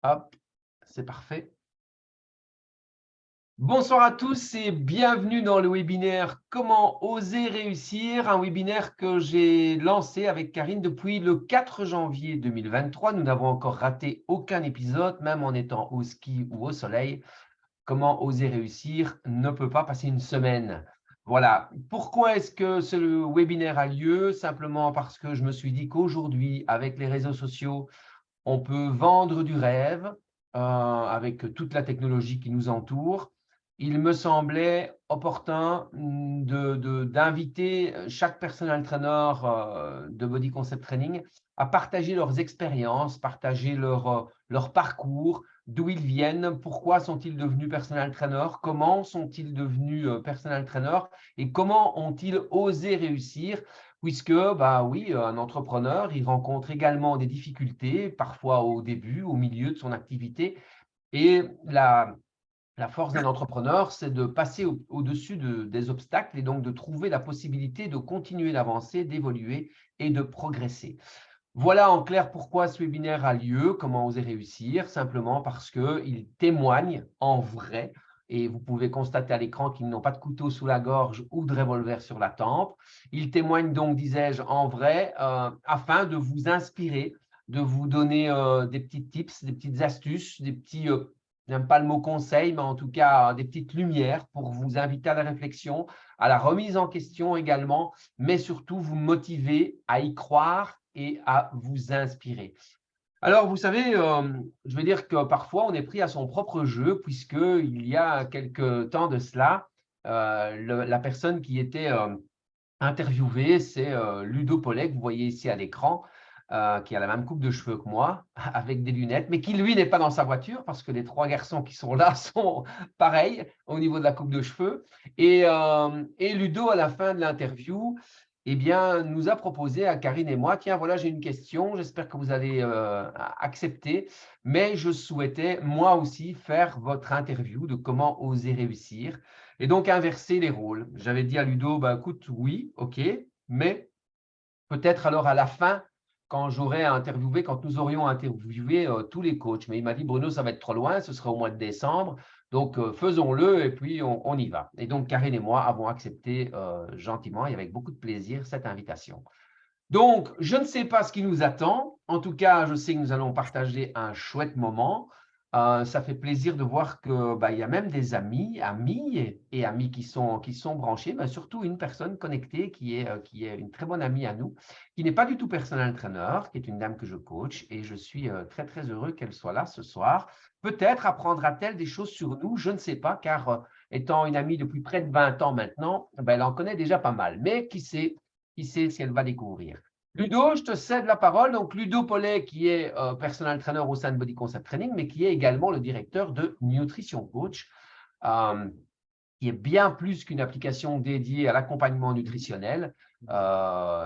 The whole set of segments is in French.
Hop, c'est parfait. Bonsoir à tous et bienvenue dans le webinaire Comment oser réussir, un webinaire que j'ai lancé avec Karine depuis le 4 janvier 2023. Nous n'avons encore raté aucun épisode, même en étant au ski ou au soleil. Comment oser réussir ne peut pas passer une semaine. Voilà. Pourquoi est-ce que ce webinaire a lieu? Simplement parce que je me suis dit qu'aujourd'hui, avec les réseaux sociaux, on peut vendre du rêve avec toute la technologie qui nous entoure. Il me semblait opportun d'inviter chaque personal trainer de Body Concept Training à partager leurs expériences, partager leur parcours, d'où ils viennent, pourquoi sont-ils devenus personal trainer, comment sont-ils devenus personal trainer et comment ont-ils osé réussir. Puisque, bah oui, un entrepreneur, il rencontre également des difficultés, parfois au début, au milieu de son activité. Et la force d'un entrepreneur, c'est de passer au-dessus des obstacles et donc de trouver la possibilité de continuer d'avancer, d'évoluer et de progresser. Voilà en clair pourquoi ce webinaire a lieu, comment oser réussir, simplement parce qu'il témoigne en vrai, et vous pouvez constater à l'écran qu'ils n'ont pas de couteau sous la gorge ou de revolver sur la tempe. Il témoigne donc, disais-je, en vrai, afin de vous inspirer, de vous donner des petits tips, des petites astuces, des petits, j'aime pas le mot conseil, mais en tout cas des petites lumières pour vous inviter à la réflexion, à la remise en question également, mais surtout vous motiver à y croire et à vous inspirer. Alors, vous savez, je veux dire que parfois, on est pris à son propre jeu, puisqu'il y a quelques temps de cela, la personne qui était interviewée, c'est Ludo Polek, vous voyez ici à l'écran, qui a la même coupe de cheveux que moi, avec des lunettes, mais qui, lui, n'est pas dans sa voiture, parce que les trois garçons qui sont là sont pareils au niveau de la coupe de cheveux. Et Ludo, à la fin de l'interview, eh bien, nous a proposé à Karine et moi, tiens, voilà, j'ai une question, j'espère que vous allez accepter, mais je souhaitais moi aussi faire votre interview de comment oser réussir et donc inverser les rôles. J'avais dit à Ludo, bah, écoute, oui, ok, mais peut-être alors à la fin, quand nous aurions interviewé tous les coachs. Mais il m'a dit, Bruno, ça va être trop loin, ce sera au mois de décembre. Donc, faisons-le et puis on y va. Et donc, Karine et moi avons accepté gentiment et avec beaucoup de plaisir cette invitation. Donc, je ne sais pas ce qui nous attend. En tout cas, je sais que nous allons partager un chouette moment. Ça fait plaisir de voir que bah, il y a même des amis et amis qui sont branchés, mais surtout une personne connectée qui est une très bonne amie à nous, qui n'est pas du tout personal trainer, qui est une dame que je coach et je suis très très heureux qu'elle soit là ce soir. Peut-être apprendra-t-elle des choses sur nous, je ne sais pas, car étant une amie depuis près de 20 ans maintenant, ben, elle en connaît déjà pas mal. Mais qui sait si elle va découvrir. Ludo, je te cède la parole. Donc, Ludo Pollet, qui est personal trainer au sein de Body Concept Training, mais qui est également le directeur de Nutrition Coach, euh, qui est bien plus qu'une application dédiée à l'accompagnement nutritionnel.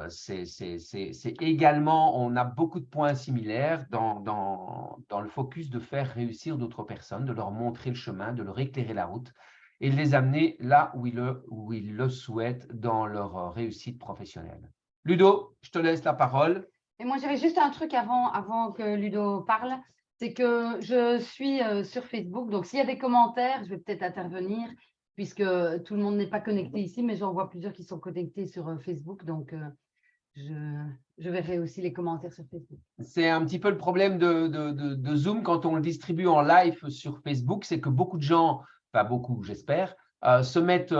C'est également, on a beaucoup de points similaires dans le focus de faire réussir d'autres personnes, de leur montrer le chemin, de leur éclairer la route et de les amener là où ils le souhaitent dans leur réussite professionnelle. Ludo, je te laisse la parole. Et moi, j'avais juste un truc avant que Ludo parle, c'est que je suis sur Facebook. Donc, s'il y a des commentaires, je vais peut-être intervenir, puisque tout le monde n'est pas connecté ici, mais j'en vois plusieurs qui sont connectés sur Facebook. Donc, je verrai aussi les commentaires sur Facebook. C'est un petit peu le problème de Zoom quand on le distribue en live sur Facebook, c'est que beaucoup de gens, pas beaucoup j'espère, se mettent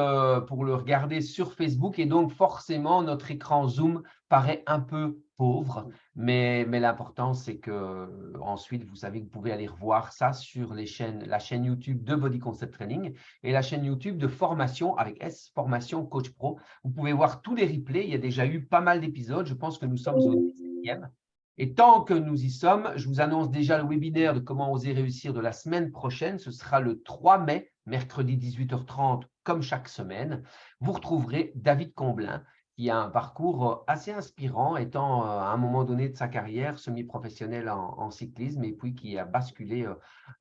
pour le regarder sur Facebook et donc forcément notre écran Zoom paraît un peu pauvre, mais l'important c'est que ensuite vous savez que vous pouvez aller revoir ça sur la chaîne YouTube de Body Concept Training et la chaîne YouTube de formation avec S, Formation Coach Pro. Vous pouvez voir tous les replays, il y a déjà eu pas mal d'épisodes, je pense que nous sommes au 17e. Et tant que nous y sommes, je vous annonce déjà le webinaire de comment oser réussir de la semaine prochaine. Ce sera le 3 mai, mercredi 18h30, comme chaque semaine. Vous retrouverez David Comblin, qui a un parcours assez inspirant, étant à un moment donné de sa carrière semi-professionnelle en cyclisme, et puis qui a basculé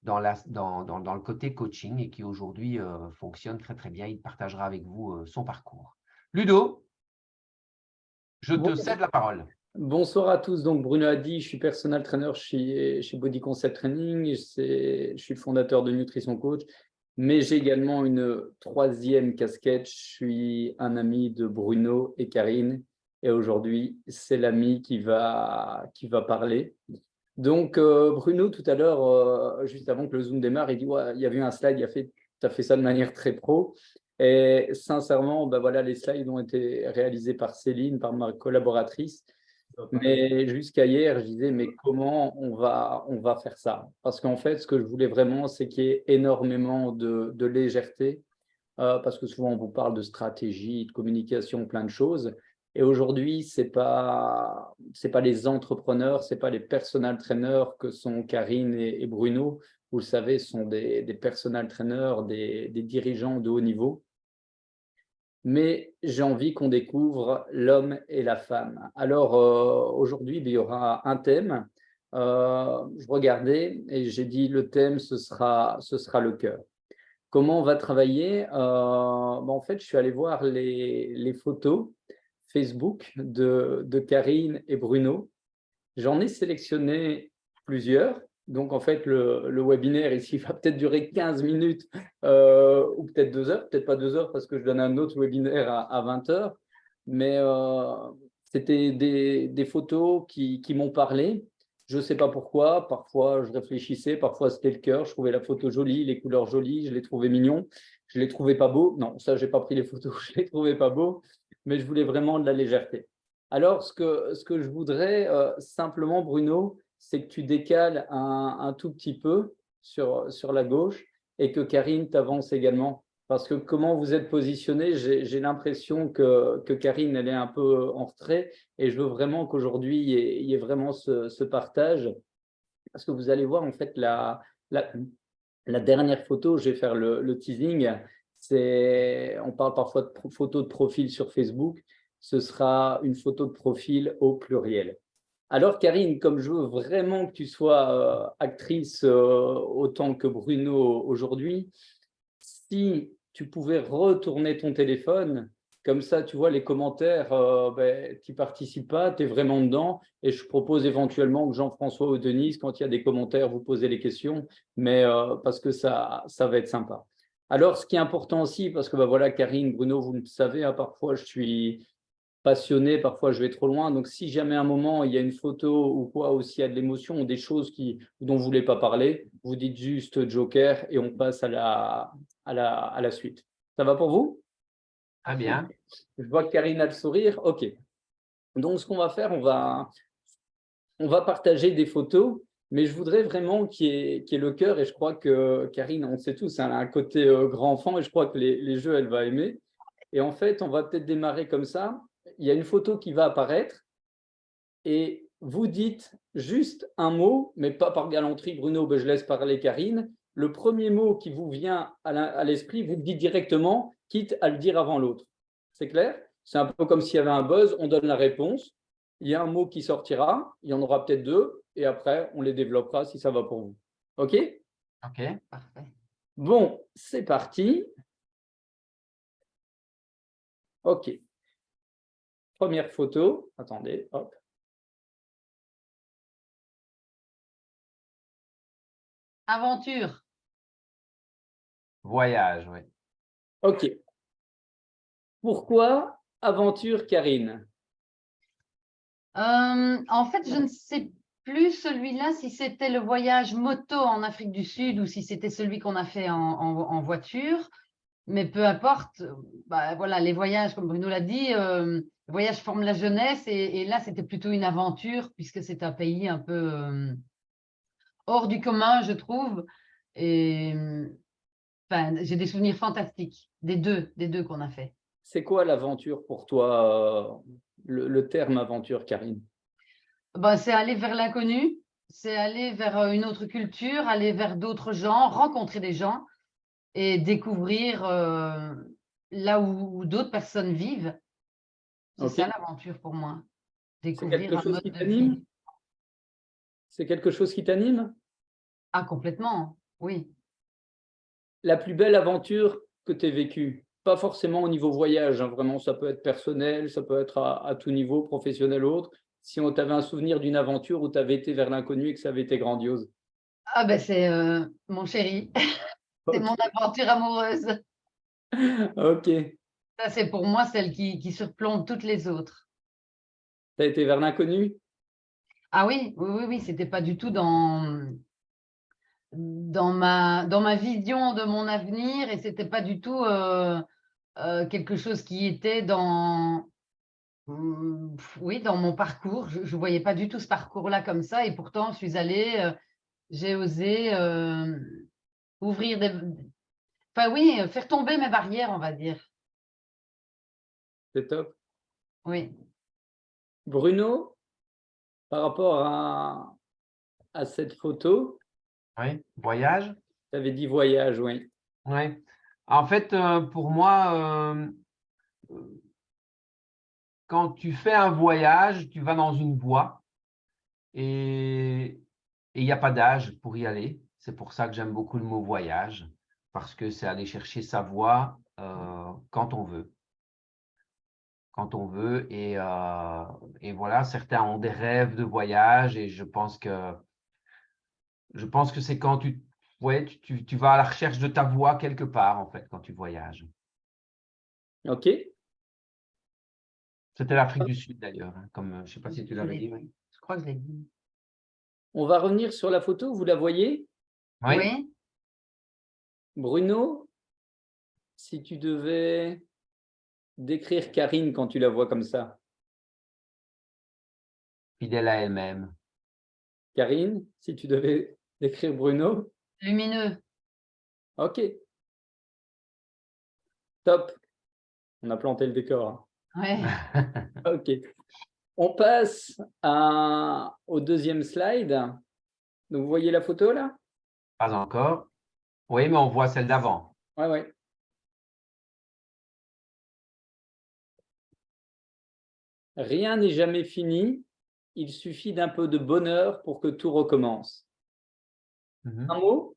dans le côté coaching et qui aujourd'hui fonctionne très très bien. Il partagera avec vous son parcours. Ludo, je te cède la parole. Bonsoir à tous. Donc, Bruno a dit, je suis personal trainer chez Body Concept Training. Je suis le fondateur de Nutrition Coach, mais j'ai également une troisième casquette. Je suis un ami de Bruno et Karine. Et aujourd'hui, c'est l'ami qui va parler. Donc, Bruno, tout à l'heure, juste avant que le Zoom démarre, il dit ouais, il y avait un slide, tu as fait ça de manière très pro. Et sincèrement, ben voilà, les slides ont été réalisés par Céline, par ma collaboratrice. Mais jusqu'à hier, je disais, mais comment on va faire ça? Parce qu'en fait, ce que je voulais vraiment, c'est qu'il y ait énormément de légèreté, parce que souvent, on vous parle de stratégie, de communication, plein de choses. Et aujourd'hui, c'est pas les entrepreneurs, c'est pas les personal trainers que sont Karine et Bruno. Vous le savez, ce sont des personal trainers, des dirigeants de haut niveau. Mais j'ai envie qu'on découvre l'homme et la femme. Alors aujourd'hui, il y aura un thème. Je regardais et j'ai dit le thème, ce sera le cœur. Comment on va travailler en fait, je suis allé voir les photos Facebook de Karine et Bruno. J'en ai sélectionné plusieurs. Donc, en fait, le webinaire ici va peut-être durer 15 minutes ou peut-être 2 heures, peut-être pas 2 heures parce que je donne un autre webinaire à 20 heures. Mais c'était des photos qui m'ont parlé. Je ne sais pas pourquoi. Parfois, je réfléchissais. Parfois, c'était le cœur. Je trouvais la photo jolie, les couleurs jolies. Je les trouvais mignons. Je ne les trouvais pas beaux. Non, ça, je n'ai pas pris les photos. Je ne les trouvais pas beaux. Mais je voulais vraiment de la légèreté. Alors, ce que je voudrais simplement, Bruno, c'est que tu décales un tout petit peu sur la gauche et que Karine t'avance également. Parce que comment vous êtes positionné, j'ai l'impression que Karine, elle est un peu en retrait et je veux vraiment qu'aujourd'hui, il y ait vraiment ce partage. Parce que vous allez voir, en fait, la dernière photo, je vais faire le teasing, on parle parfois de photo de profil sur Facebook, ce sera une photo de profil au pluriel. Alors Karine, comme je veux vraiment que tu sois actrice autant que Bruno aujourd'hui, si tu pouvais retourner ton téléphone, comme ça, tu vois, les commentaires, tu ne participes pas, tu es vraiment dedans. Et je propose éventuellement que Jean-François ou Denise, quand il y a des commentaires, vous posez les questions, mais parce que ça va être sympa. Alors, ce qui est important aussi, parce que voilà, Karine, Bruno, vous le savez, hein, parfois je suis passionné, parfois je vais trop loin. Donc, si jamais à un moment il y a une photo ou quoi, ou s'il y a de l'émotion ou des choses dont vous ne voulez pas parler, vous dites juste Joker et on passe à la suite. Ça va pour vous? Très bien. Je vois que Karine a le sourire. OK. Donc, ce qu'on va faire, on va partager des photos, mais je voudrais vraiment qu'il y ait le cœur. Et je crois que Karine, on sait tous, elle a un côté grand enfant et je crois que les jeux, elle va aimer. Et en fait, on va peut-être démarrer comme ça. Il y a une photo qui va apparaître et vous dites juste un mot, mais pas par galanterie, Bruno, je laisse parler Karine. Le premier mot qui vous vient à l'esprit, vous le dites directement, quitte à le dire avant l'autre. C'est clair? C'est un peu comme s'il y avait un buzz, on donne la réponse. Il y a un mot qui sortira, il y en aura peut-être 2, et après, on les développera si ça va pour vous. OK? OK. Parfait. Bon, c'est parti. OK. Première photo. Attendez, hop. Aventure. Voyage, oui. OK. Pourquoi aventure, Karine? En fait, je ne sais plus celui-là si c'était le voyage moto en Afrique du Sud ou si c'était celui qu'on a fait en voiture. Mais peu importe, voilà, les voyages, comme Bruno l'a dit, les voyages forment la jeunesse et là, c'était plutôt une aventure puisque c'est un pays un peu hors du commun, je trouve. Et j'ai des souvenirs fantastiques des deux qu'on a fait. C'est quoi l'aventure pour toi, le terme aventure, Karine? C'est aller vers l'inconnu, c'est aller vers une autre culture, aller vers d'autres gens, rencontrer des gens et découvrir là où d'autres personnes vivent. C'est OK. ça l'aventure pour moi, C'est découvrir quelque un chose mode qui de vie. t'anime? C'est quelque chose qui t'anime? Ah, complètement, oui. La plus belle aventure que tu aies vécue? Pas forcément au niveau voyage, hein, vraiment, ça peut être personnel, ça peut être à tout niveau, professionnel ou autre. si on t'avait un souvenir d'une aventure où tu avais été vers l'inconnu et que ça avait été grandiose. Ah ben c'est mon chéri, c'est mon aventure amoureuse. Ok. Tu Ça, c'est pour moi celle qui surplombe toutes les autres. as été vers l'inconnu? Ah oui, oui, oui, oui, c'était pas du tout dans ma vision de mon avenir et c'était pas du tout quelque chose qui était oui, dans mon parcours. Je ne voyais pas du tout ce parcours-là comme ça et pourtant, je suis allée, j'ai osé ouvrir enfin oui, faire tomber mes barrières, on va dire. C'est top. Oui. Bruno, par rapport à cette photo, Oui, voyage. tu avais dit voyage, oui. Oui. En fait, pour moi, quand tu fais un voyage, tu vas dans une voie et il n'y a pas d'âge pour y aller. C'est pour ça que j'aime beaucoup le mot voyage, parce que c'est aller chercher sa voie quand on veut. Quand on veut. Et voilà, certains ont des rêves de voyage et je pense que c'est quand ouais, tu vas à la recherche de ta voie quelque part, en fait, quand tu voyages. Ok. C'était l'Afrique du Sud, d'ailleurs, hein, comme je ne sais pas si tu l'avais dit. Oui. Je crois que je l'ai dit. On va revenir sur la photo, vous la voyez? Oui. Oui. Bruno, si tu devais décrire Karine quand tu la vois comme ça. Fidèle à elle-même. Karine, si tu devais décrire Bruno. Lumineux. Ok. Top. On a planté le décor. Ouais. Ok. On passe au deuxième slide. Donc, vous voyez la photo là? Pas encore. Oui, mais on voit celle d'avant. Ouais, ouais. Rien n'est jamais fini. Il suffit d'un peu de bonheur pour que tout recommence. Un mot?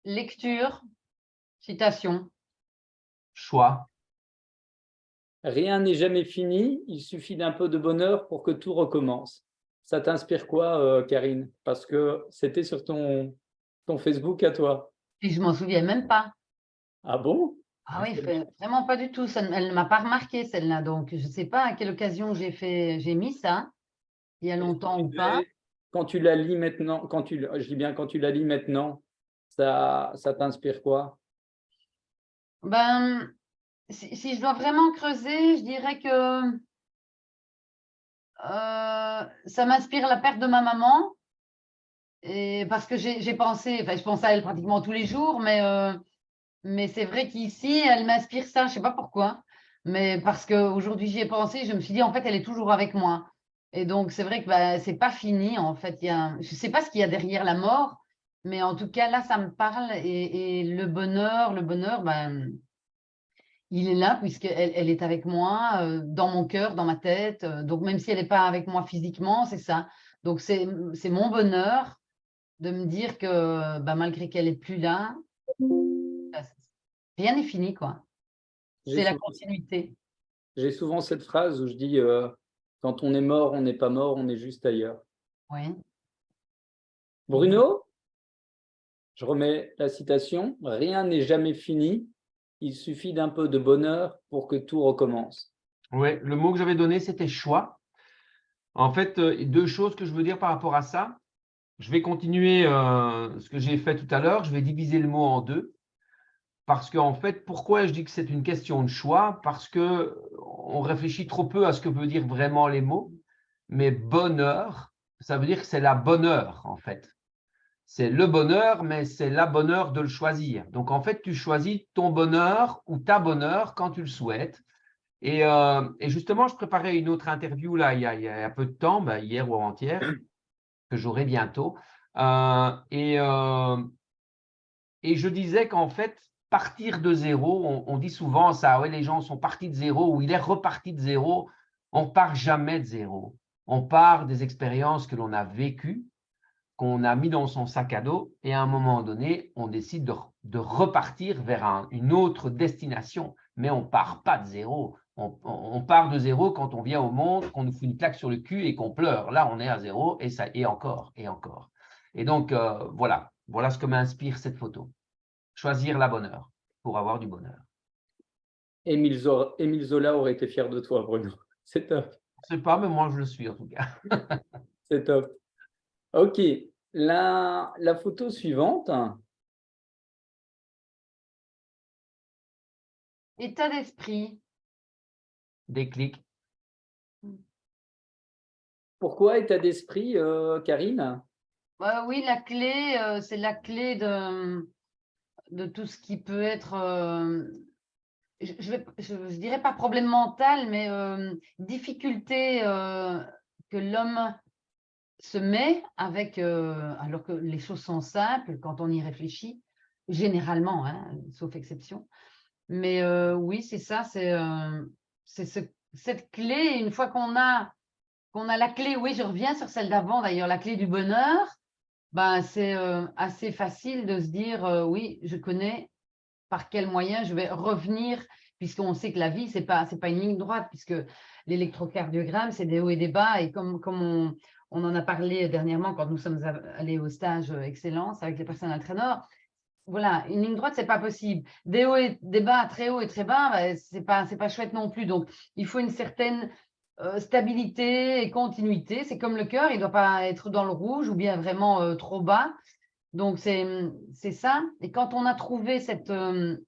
Lecture. Citation. Choix. Rien n'est jamais fini. Il suffit d'un peu de bonheur pour que tout recommence. Ça t'inspire quoi, Karine? Parce que c'était sur ton Facebook à toi. Et je m'en souviens même pas. Ah bon? Ah oui, vraiment pas du tout. Elle ne m'a pas remarqué celle-là. Donc, je ne sais pas à quelle occasion j'ai mis ça, il y a longtemps ou pas. Quand tu la lis maintenant, je dis bien quand tu la lis maintenant, ça t'inspire quoi? Ben, si je dois vraiment creuser, je dirais que ça m'inspire la perte de ma maman. Et parce que j'ai pensé, enfin, je pense à elle pratiquement tous les jours, mais c'est vrai qu'ici, elle m'inspire ça, je ne sais pas pourquoi. Mais parce qu'aujourd'hui, j'y ai pensé, je me suis dit, en fait, elle est toujours avec moi. Et donc, c'est vrai que bah, ce n'est pas fini, en fait. Je ne sais pas ce qu'il y a derrière la mort, mais en tout cas, là, ça me parle. Et le bonheur, ben, il est là puisqu'elle est avec moi, dans mon cœur, dans ma tête. Donc, même si elle n'est pas avec moi physiquement, c'est ça. Donc, c'est mon bonheur de me dire que bah, malgré qu'elle n'est plus là, bah, rien n'est fini, quoi. C'est la continuité. J'ai souvent cette phrase où je dis quand on est mort, on n'est pas mort, on est juste ailleurs. Oui. Bruno, je remets la citation, rien n'est jamais fini, il suffit d'un peu de bonheur pour que tout recommence. Oui, le mot que j'avais donné, c'était choix. En fait, deux choses que je veux dire par rapport à ça. Je vais continuer ce que j'ai fait tout à l'heure. Je vais diviser le mot en deux. Parce qu'en fait, pourquoi je dis que c'est une question de choix? Parce qu'on réfléchit trop peu à ce que veut dire vraiment les mots. Mais bonheur, ça veut dire que c'est la bonne heure, en fait. C'est le bonheur, mais c'est la bonne heure de le choisir. Donc, en fait, tu choisis ton bonheur ou ta bonne heure quand tu le souhaites. Et justement, je préparais une autre interview là, il y a un peu de temps, hier ou avant-hier, que j'aurai bientôt. Et je disais qu'en fait, partir de zéro, on dit souvent ça, ouais, les gens sont partis de zéro ou il est reparti de zéro. On ne part jamais de zéro. On part des expériences que l'on a vécues, qu'on a mis dans son sac à dos, et à un moment donné, on décide de repartir vers une autre destination. Mais on ne part pas de zéro. On part de zéro quand on vient au monde, qu'on nous fout une claque sur le cul et qu'on pleure. Là, on est à zéro et encore, et encore. Et donc, voilà ce que m'inspire cette photo. Choisir la bonne heure pour avoir du bonheur. Émile Zola aurait été fier de toi, Bruno. C'est top. Je ne sais pas, mais moi, je le suis en tout cas. C'est top. OK. La photo suivante. État d'esprit. Déclic. Pourquoi état d'esprit, Karine? Oui, la clé, c'est la clé de tout ce qui peut être, je dirais pas problème mental, mais difficulté que l'homme se met avec, alors que les choses sont simples quand on y réfléchit, généralement, hein, sauf exception. Mais oui, c'est ça, c'est cette clé, une fois qu'on a la clé, oui, je reviens sur celle d'avant d'ailleurs, la clé du bonheur, ben, c'est assez facile de se dire, oui, je connais par quel moyen je vais revenir, puisqu'on sait que la vie, c'est pas une ligne droite, puisque l'électrocardiogramme, c'est des hauts et des bas, et comme on en a parlé dernièrement quand nous sommes allés au stage Excellence avec les personnes entraîneurs, voilà, une ligne droite, c'est pas possible. Des hauts et des bas, très haut et très bas, ben, c'est pas chouette non plus. Donc, il faut une certaine stabilité et continuité. C'est comme le cœur, il ne doit pas être dans le rouge ou bien vraiment trop bas. Donc, c'est ça. Et quand on a trouvé ce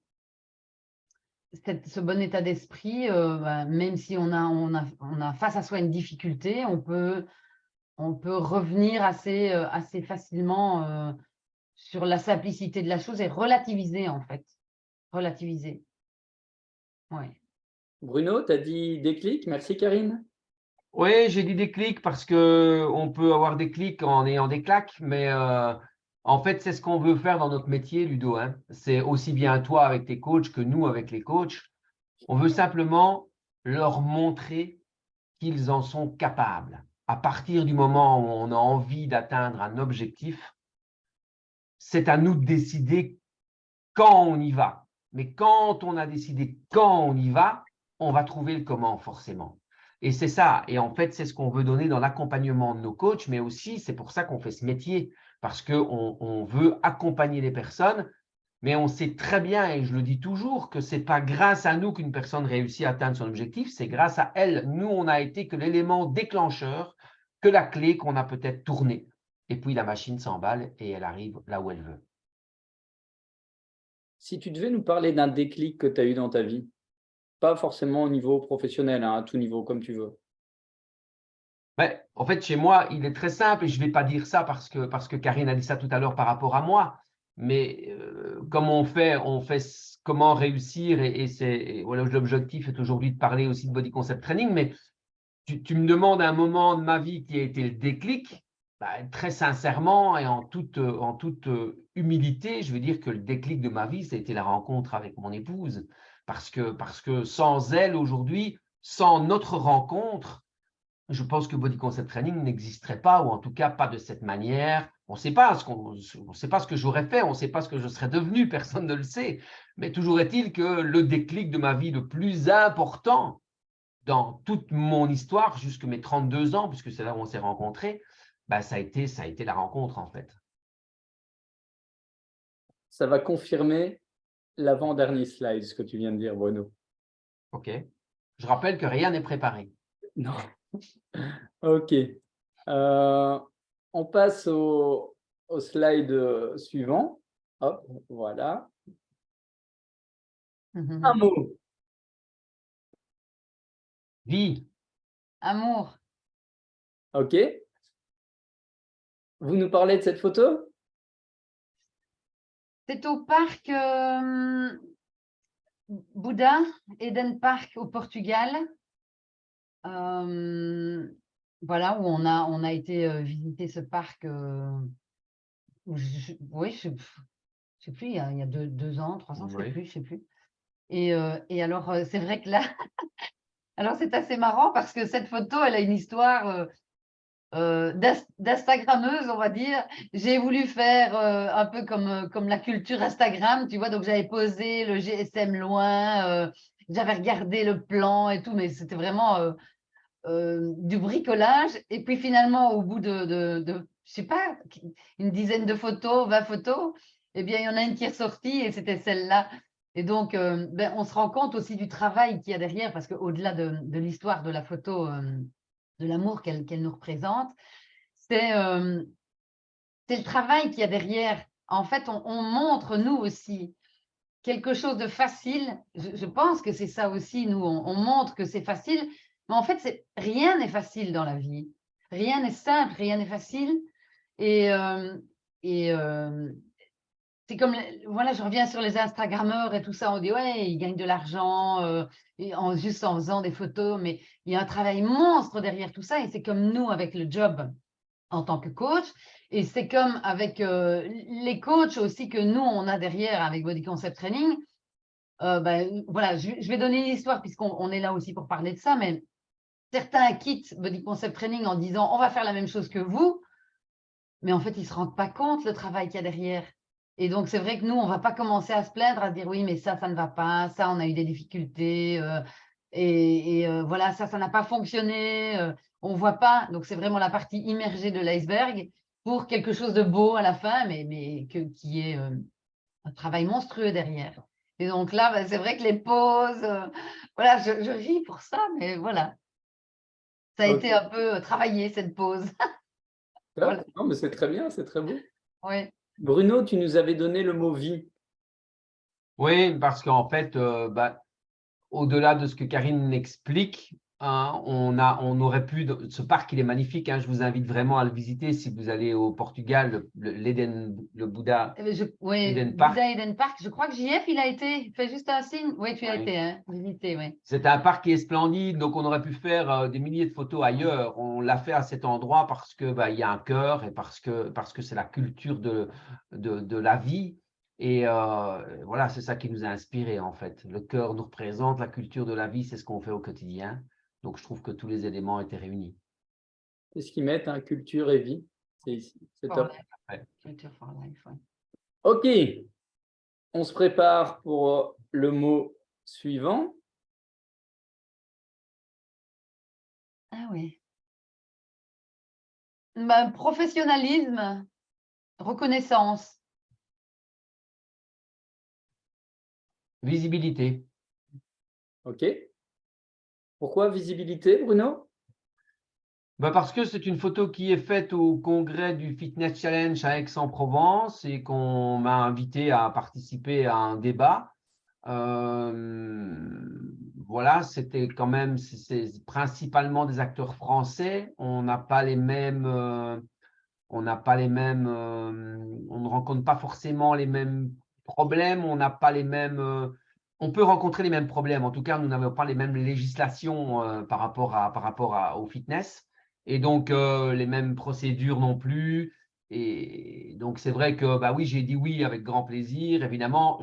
bon état d'esprit, ben, même si on a face à soi une difficulté, on peut revenir assez facilement sur la simplicité de la chose et relativiser, en fait. Relativiser. Oui. Bruno, tu as dit déclic. Merci, Karine. Oui, j'ai dit déclic parce qu'on peut avoir des clics en ayant des claques, mais en fait, c'est ce qu'on veut faire dans notre métier, Ludo, hein. C'est aussi bien toi avec tes coachs que nous avec les coachs. On veut simplement leur montrer qu'ils en sont capables. À partir du moment où on a envie d'atteindre un objectif, c'est à nous de décider quand on y va. Mais quand on a décidé quand on y va, on va trouver le comment forcément. Et c'est ça. Et en fait, c'est ce qu'on veut donner dans l'accompagnement de nos coachs, mais aussi c'est pour ça qu'on fait ce métier, parce qu'on veut accompagner les personnes, mais on sait très bien, et je le dis toujours, que ce n'est pas grâce à nous qu'une personne réussit à atteindre son objectif, c'est grâce à elle. Nous, on a été que l'élément déclencheur, que la clé qu'on a peut-être tournée. Et puis la machine s'emballe et elle arrive là où elle veut. Si tu devais nous parler d'un déclic que tu as eu dans ta vie, pas forcément au niveau professionnel, hein, à tout niveau, comme tu veux. Ouais, en fait, chez moi, il est très simple, et je ne vais pas dire ça parce que Karine a dit ça tout à l'heure par rapport à moi, mais comme on fait comment réussir, et voilà, l'objectif est aujourd'hui de parler aussi de Body Concept Training, mais tu me demandes un moment de ma vie qui a été le déclic, bah, très sincèrement et en toute humilité, je veux dire que le déclic de ma vie, ça a été la rencontre avec mon épouse, parce que sans elle aujourd'hui, sans notre rencontre, je pense que Body Concept Training n'existerait pas, ou en tout cas pas de cette manière. On ne sait pas ce que j'aurais fait, on ne sait pas ce que je serais devenu, personne ne le sait. Mais toujours est-il que le déclic de ma vie le plus important dans toute mon histoire, jusque mes 32 ans, puisque c'est là où on s'est rencontrés, bah, ça a été la rencontre en fait. Ça va confirmer l'avant-dernier slide, ce que tu viens de dire, Bruno. OK. Je rappelle que rien n'est préparé. Non. OK. On passe au slide suivant. Hop, voilà. Un mot. Vie. Amour. OK. Vous nous parlez de cette photo? C'est au parc Bouddha, Eden Park au Portugal. Voilà, où on a été visiter ce parc. Oui, je sais plus, il y a 2 ans, 3 ans, je Oui. sais plus. Et alors, c'est vrai que là, alors c'est assez marrant parce que cette photo, elle a une histoire d'Instagrammeuse, on va dire. J'ai voulu faire un peu comme la culture Instagram, tu vois. Donc, j'avais posé le GSM loin, j'avais regardé le plan et tout, mais c'était vraiment du bricolage. Et puis, finalement, au bout je sais pas, une dizaine de photos, 20 photos, eh bien, il y en a une qui est ressortie et c'était celle-là. Et donc, on se rend compte aussi du travail qu'il y a derrière, parce qu'au-delà de l'histoire de la photo, de l'amour qu'elle nous représente, c'est le travail qu'il y a derrière. En fait, on montre, nous aussi, quelque chose de facile. Je pense que c'est ça aussi, nous, on montre que c'est facile, mais en fait, rien n'est facile dans la vie. Rien n'est simple, rien n'est facile. Et, c'est comme, voilà, je reviens sur les Instagrammeurs et tout ça, on dit, ouais, ils gagnent de l'argent juste en faisant des photos, mais il y a un travail monstre derrière tout ça, et c'est comme nous avec le job en tant que coach, et c'est comme avec les coachs aussi que nous, on a derrière avec Body Concept Training. Voilà, je vais donner une histoire puisqu'on est là aussi pour parler de ça, mais certains quittent Body Concept Training en disant, on va faire la même chose que vous, mais en fait, ils ne se rendent pas compte le travail qu'il y a derrière. Et donc, c'est vrai que nous, on ne va pas commencer à se plaindre, à dire oui, mais ça ne va pas, ça, on a eu des difficultés, voilà, ça n'a pas fonctionné, on ne voit pas. Donc, c'est vraiment la partie immergée de l'iceberg pour quelque chose de beau à la fin, mais qui est un travail monstrueux derrière. Et donc là, c'est vrai que les pauses, voilà, je ris pour ça, mais voilà, ça a Ok. été un peu travaillé, cette pause. Voilà, Non, mais c'est très bien, c'est très beau. ouais. Bruno, tu nous avais donné le mot vie. Oui, parce qu'en fait, au-delà de ce que Karine explique, hein, on aurait pu, ce parc, il est magnifique, hein, je vous invite vraiment à le visiter si vous allez au Portugal, le Bouddha Oui, Eden Park. Bouddha Eden Park, je crois que JF, il a été, fais juste un signe. Oui, tu as Oui. été, hein, visité, oui. C'est un parc qui est splendide, donc on aurait pu faire des milliers de photos ailleurs. On l'a fait à cet endroit parce que il y a un cœur et parce que c'est la culture de la vie. Et voilà, c'est ça qui nous a inspiré en fait. Le cœur nous représente, la culture de la vie, c'est ce qu'on fait au quotidien. Donc je trouve que tous les éléments étaient réunis. C'est ce qu'ils mettent, hein, culture et vie. C'est ici. C'est For top. life, Ouais. Future for life, ouais. Ok, on se prépare pour le mot suivant. Ah oui. Professionnalisme, reconnaissance. Visibilité. Ok. Pourquoi visibilité, Bruno? Parce que c'est une photo qui est faite au congrès du Fitness Challenge à Aix-en-Provence et qu'on m'a invité à participer à un débat. Voilà, c'était quand même, c'est principalement des acteurs français. On n'a pas les mêmes, on n'a pas les mêmes, on ne rencontre pas forcément les mêmes problèmes. On n'a pas les mêmes, on peut rencontrer les mêmes problèmes. En tout cas, nous n'avons pas les mêmes législations au fitness et donc les mêmes procédures non plus. Et donc, c'est vrai que, bah oui, j'ai dit oui avec grand plaisir. Évidemment,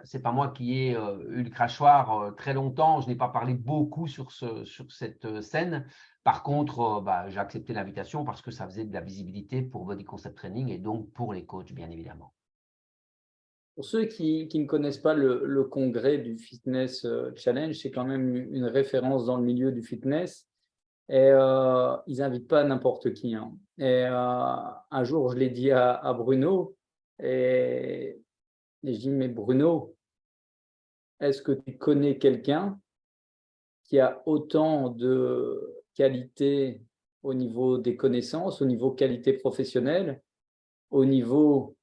c'est pas moi qui ai eu le crachoir très longtemps. Je n'ai pas parlé beaucoup sur cette scène. Par contre, j'ai accepté l'invitation parce que ça faisait de la visibilité pour Body Concept Training et donc pour les coachs, bien évidemment. Pour ceux qui ne connaissent pas le congrès du Fitness Challenge, c'est quand même une référence dans le milieu du fitness. Et ils n'invitent pas n'importe qui, hein. Et un jour, je l'ai dit à Bruno, et je dis, mais Bruno, est-ce que tu connais quelqu'un qui a autant de qualité au niveau des connaissances, au niveau qualité professionnelle, au niveau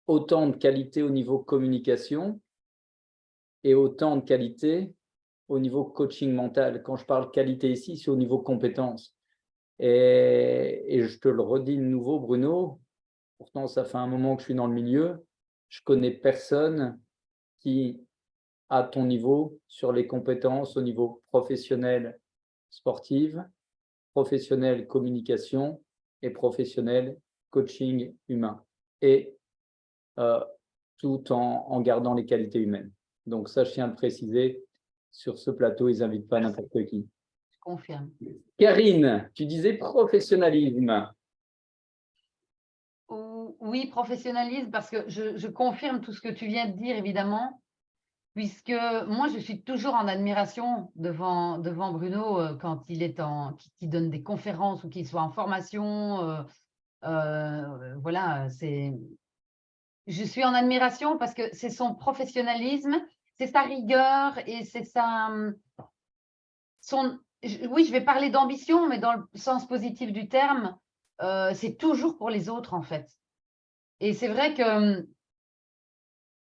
autant de qualité au niveau communication et autant de qualité au niveau coaching mental. Quand je parle qualité ici, c'est au niveau compétences. Et je te le redis de nouveau, Bruno, pourtant ça fait un moment que je suis dans le milieu, je connais personne qui a ton niveau sur les compétences au niveau professionnel sportive, professionnel communication et professionnel coaching humain. Et tout en gardant les qualités humaines. Donc ça, je tiens à le préciser, sur ce plateau, ils n'invitent pas n'importe qui. Je confirme. Karine, tu disais professionnalisme. Oui, professionnalisme, parce que je confirme tout ce que tu viens de dire, évidemment, puisque moi, je suis toujours en admiration devant Bruno quand il est qui donne des conférences ou qu'il soit en formation. Voilà, je suis en admiration parce que c'est son professionnalisme, c'est sa rigueur et c'est oui, je vais parler d'ambition, mais dans le sens positif du terme, c'est toujours pour les autres, en fait. Et c'est vrai que,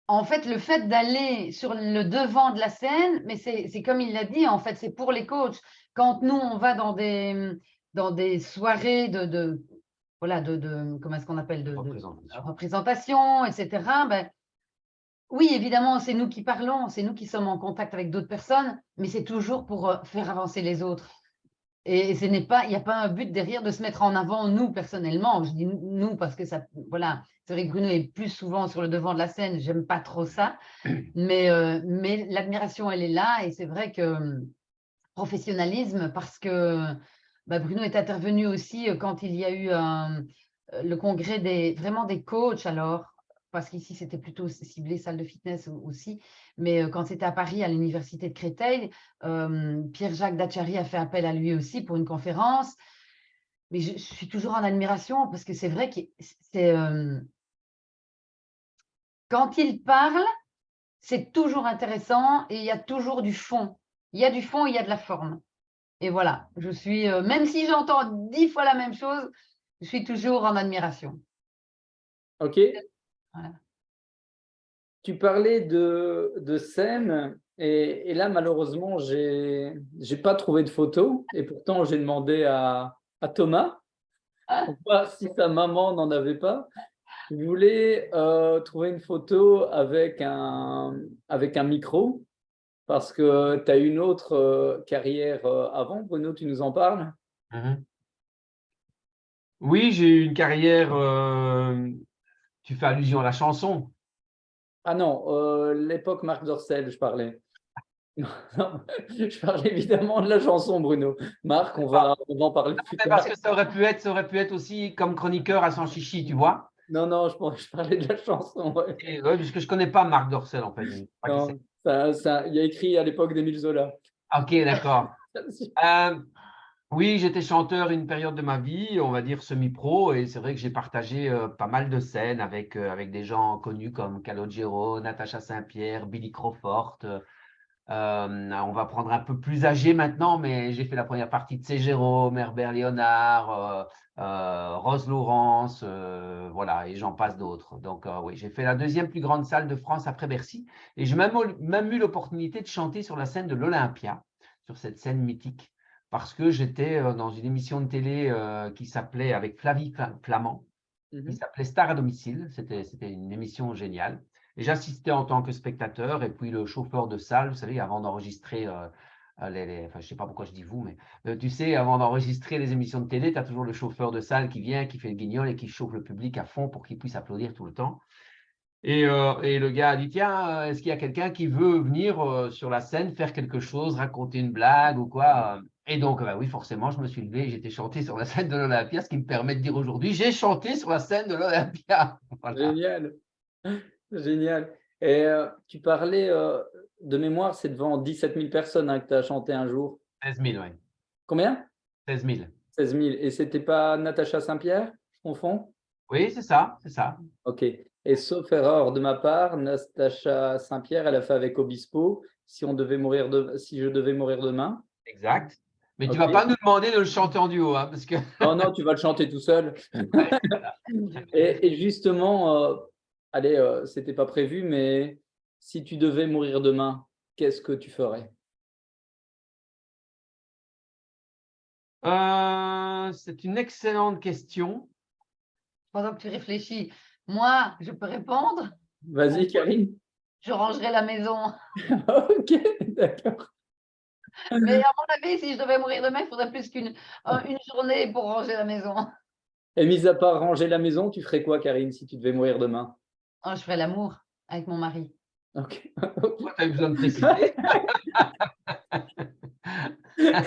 en fait, le fait d'aller sur le devant de la scène, mais c'est comme il l'a dit, en fait, c'est pour les coachs. Quand nous, on va dans des soirées voilà, comment est-ce qu'on appelle, de représentation, etc., ben, oui, évidemment, c'est nous qui parlons, c'est nous qui sommes en contact avec d'autres personnes, mais c'est toujours pour faire avancer les autres. Et il n'y a pas un but derrière de se mettre en avant, nous, personnellement. Je dis nous parce que ça, voilà, c'est vrai que Bruno est plus souvent sur le devant de la scène, j'aime pas trop ça, mais l'admiration, elle est là, et c'est vrai que professionnalisme, parce que Bruno est intervenu aussi quand il y a eu le congrès vraiment des coachs, alors, parce qu'ici c'était plutôt ciblé salle de fitness aussi, mais quand c'était à Paris, à l'université de Créteil, Pierre-Jacques Dachary a fait appel à lui aussi pour une conférence. Mais je suis toujours en admiration parce que c'est vrai que quand il parle, c'est toujours intéressant et il y a toujours du fond. Il y a du fond, il y a de la forme. Et voilà, je suis, même si j'entends 10 fois la même chose, je suis toujours en admiration. OK. Voilà. Tu parlais de scène et là, malheureusement, j'ai pas trouvé de photo et pourtant, j'ai demandé à Thomas pour voir si sa maman n'en avait pas. Je voulais trouver une photo avec un micro parce que tu as une autre carrière avant. Bruno, tu nous en parles? Oui, j'ai eu une carrière. Tu fais allusion à la chanson. Ah non, l'époque Marc Dorcel, je parlais. Non, je parle évidemment de la chanson, Bruno. Marc, on va en parler plus tard. Parce que ça aurait pu être aussi comme chroniqueur à son chichi, tu vois. Non, je parlais de la chanson. Ouais. Oui, parce que je ne connais pas Marc Dorcel, en fait. Non, il y a écrit à l'époque d'Émile Zola. Ok, d'accord. Oui, j'étais chanteur une période de ma vie, on va dire semi-pro, et c'est vrai que j'ai partagé pas mal de scènes avec des gens connus comme Calogero, Natacha Saint-Pierre, Billy Crawford. On va prendre un peu plus âgé maintenant, mais j'ai fait la première partie de C. Jérôme, Herbert Léonard, Rose Laurence, voilà, et j'en passe d'autres. Donc oui, j'ai fait la deuxième plus grande salle de France après Bercy, et j'ai même eu l'opportunité de chanter sur la scène de l'Olympia, sur cette scène mythique, parce que j'étais dans une émission de télé qui s'appelait, avec Flavie Flamand, qui s'appelait Star à domicile. C'était une émission géniale. Et j'assistais en tant que spectateur, et puis le chauffeur de salle, vous savez, avant d'enregistrer, enfin, je ne sais pas pourquoi je dis vous, mais tu sais, avant d'enregistrer les émissions de télé, tu as toujours le chauffeur de salle qui vient, qui fait le guignol et qui chauffe le public à fond pour qu'il puisse applaudir tout le temps. Et le gars a dit, tiens, est-ce qu'il y a quelqu'un qui veut venir sur la scène faire quelque chose, raconter une blague ou quoi? Et donc, oui, forcément, je me suis levé et j'étais chanté sur la scène de l'Olympia, ce qui me permet de dire aujourd'hui, j'ai chanté sur la scène de l'Olympia. Voilà. Génial, génial. Et tu parlais de mémoire, c'est devant 17 000 personnes que tu as chanté un jour. 16 000, oui. Combien? 16 000. 16 000. Et c'était pas Natacha Saint-Pierre, je confonds? Oui, c'est ça, c'est ça. Ok. Et sauf erreur de ma part, Natacha Saint-Pierre, elle a fait avec Obispo, si je devais mourir demain. Exact. Mais tu ne Ok. vas pas nous demander de le chanter en duo, hein, parce que… Non, tu vas le chanter tout seul. Ouais, voilà. Et justement, allez, c'était pas prévu, mais si tu devais mourir demain, qu'est-ce que tu ferais? C'est une excellente question. Pendant que tu réfléchis, moi, je peux répondre. Vas-y, Karine. Je rangerai la maison. Ok, d'accord. Mais à mon avis, si je devais mourir demain, il faudrait plus qu'une journée pour ranger la maison. Et mis à part ranger la maison, tu ferais quoi, Karine, si tu devais mourir demain? Oh, je ferais l'amour avec mon mari. Ok. Pourquoi tu as eu besoin de préciser?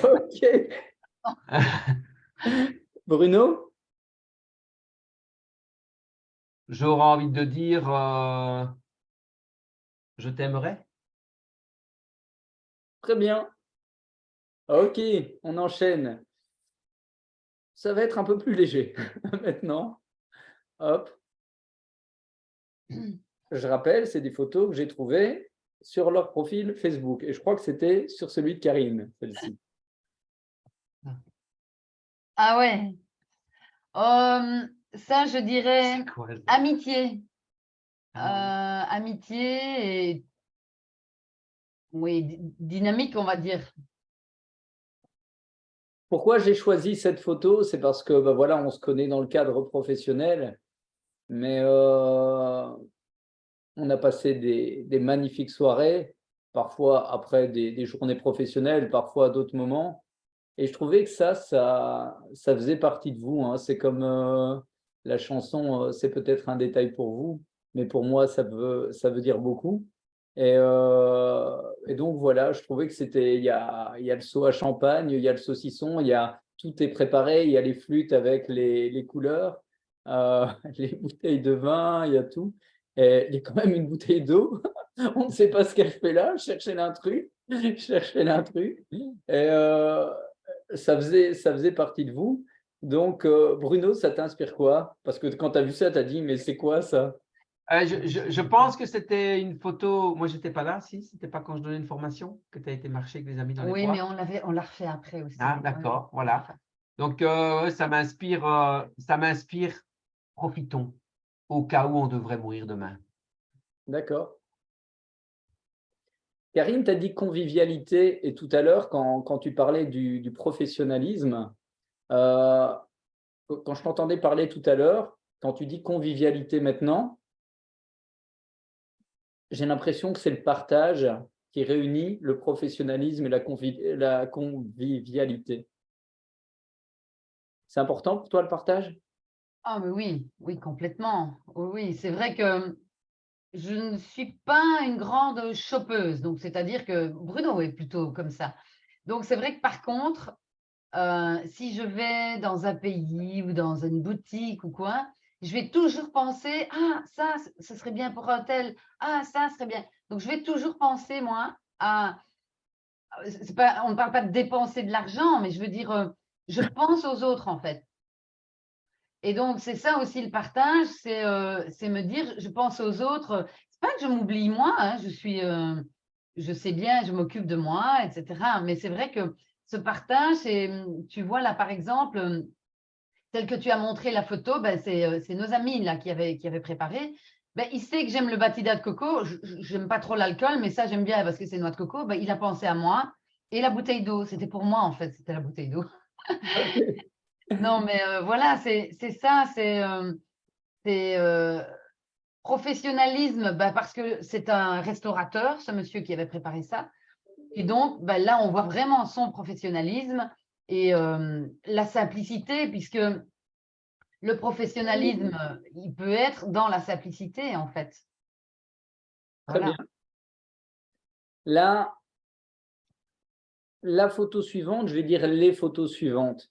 Ok. Bruno? J'aurais envie de dire je t'aimerais. Très bien. Ok, on enchaîne. Ça va être un peu plus léger maintenant. Hop. Je rappelle, c'est des photos que j'ai trouvées sur leur profil Facebook. Et je crois que c'était sur celui de Karine, celle-ci. Ah ouais. Ça, je dirais C'est quoi, ça? amitié. Ah, Amitié et oui, dynamique, on va dire. Pourquoi j'ai choisi cette photo? C'est parce que bah voilà, on se connaît dans le cadre professionnel, mais on a passé des magnifiques soirées, parfois après des journées professionnelles, parfois à d'autres moments. Et je trouvais que ça faisait partie de vous, hein. C'est comme la chanson, c'est peut-être un détail pour vous, mais pour moi, ça veut dire beaucoup. Et donc voilà, je trouvais que c'était, il y a le seau à champagne, il y a le saucisson, tout est préparé, il y a les flûtes avec les couleurs, les bouteilles de vin, il y a tout. Et il y a quand même une bouteille d'eau. On ne sait pas ce qu'elle fait là, chercher l'intrus, chercher l'intrus. Et ça faisait partie de vous. Donc, Bruno, ça t'inspire quoi? Parce que quand tu as vu ça, tu as dit, mais c'est quoi ça? je pense que c'était une photo. Moi, j'étais pas là, si. C'était pas quand je donnais une formation que tu as été marcher avec des amis dans les Oui, mais bois. on l'a refait après aussi. Ah, Ouais, d'accord, on l'a voilà. refait. Donc, ouais, ça m'inspire. Profitons au cas où on devrait mourir demain. D'accord. Karine, tu as dit convivialité, et tout à l'heure, quand tu parlais du professionnalisme, euh, quand je t'entendais parler tout à l'heure, quand tu dis convivialité maintenant, j'ai l'impression que c'est le partage qui réunit le professionnalisme et la convivialité. C'est important pour toi le partage? Ah, mais oui, oui, complètement. Oui, oui, c'est vrai que je ne suis pas une grande chopeuse, donc c'est-à-dire que Bruno est plutôt comme ça. Donc c'est vrai que par contre, si je vais dans un pays ou dans une boutique ou quoi, je vais toujours penser: «Ah ça, ce serait bien pour un tel. Ah ça serait bien». Donc je vais toujours penser moi à c'est pas on ne parle pas de dépenser de l'argent, mais je veux dire, je pense aux autres en fait. Et donc, c'est ça aussi le partage, c'est me dire, je pense aux autres. C'est pas que je m'oublie moi, hein, je sais bien, je m'occupe de moi, etc. Mais c'est vrai que ce partage, tu vois là, par exemple, tel que tu as montré la photo, ben, c'est nos amis là qui avaient préparé. Ben, il sait que j'aime le batida de coco. J'aime pas trop l'alcool, mais ça j'aime bien parce que c'est noix de coco. Ben, il a pensé à moi et la bouteille d'eau, c'était pour moi en fait, c'était la bouteille d'eau. Non, mais voilà, c'est ça, c'est professionnalisme, bah, parce que c'est un restaurateur, ce monsieur qui avait préparé ça. Et donc, bah, là, on voit vraiment son professionnalisme et la simplicité, puisque le professionnalisme, il peut être dans la simplicité, en fait. Très bien. Voilà. Là, la photo suivante, je vais dire les photos suivantes.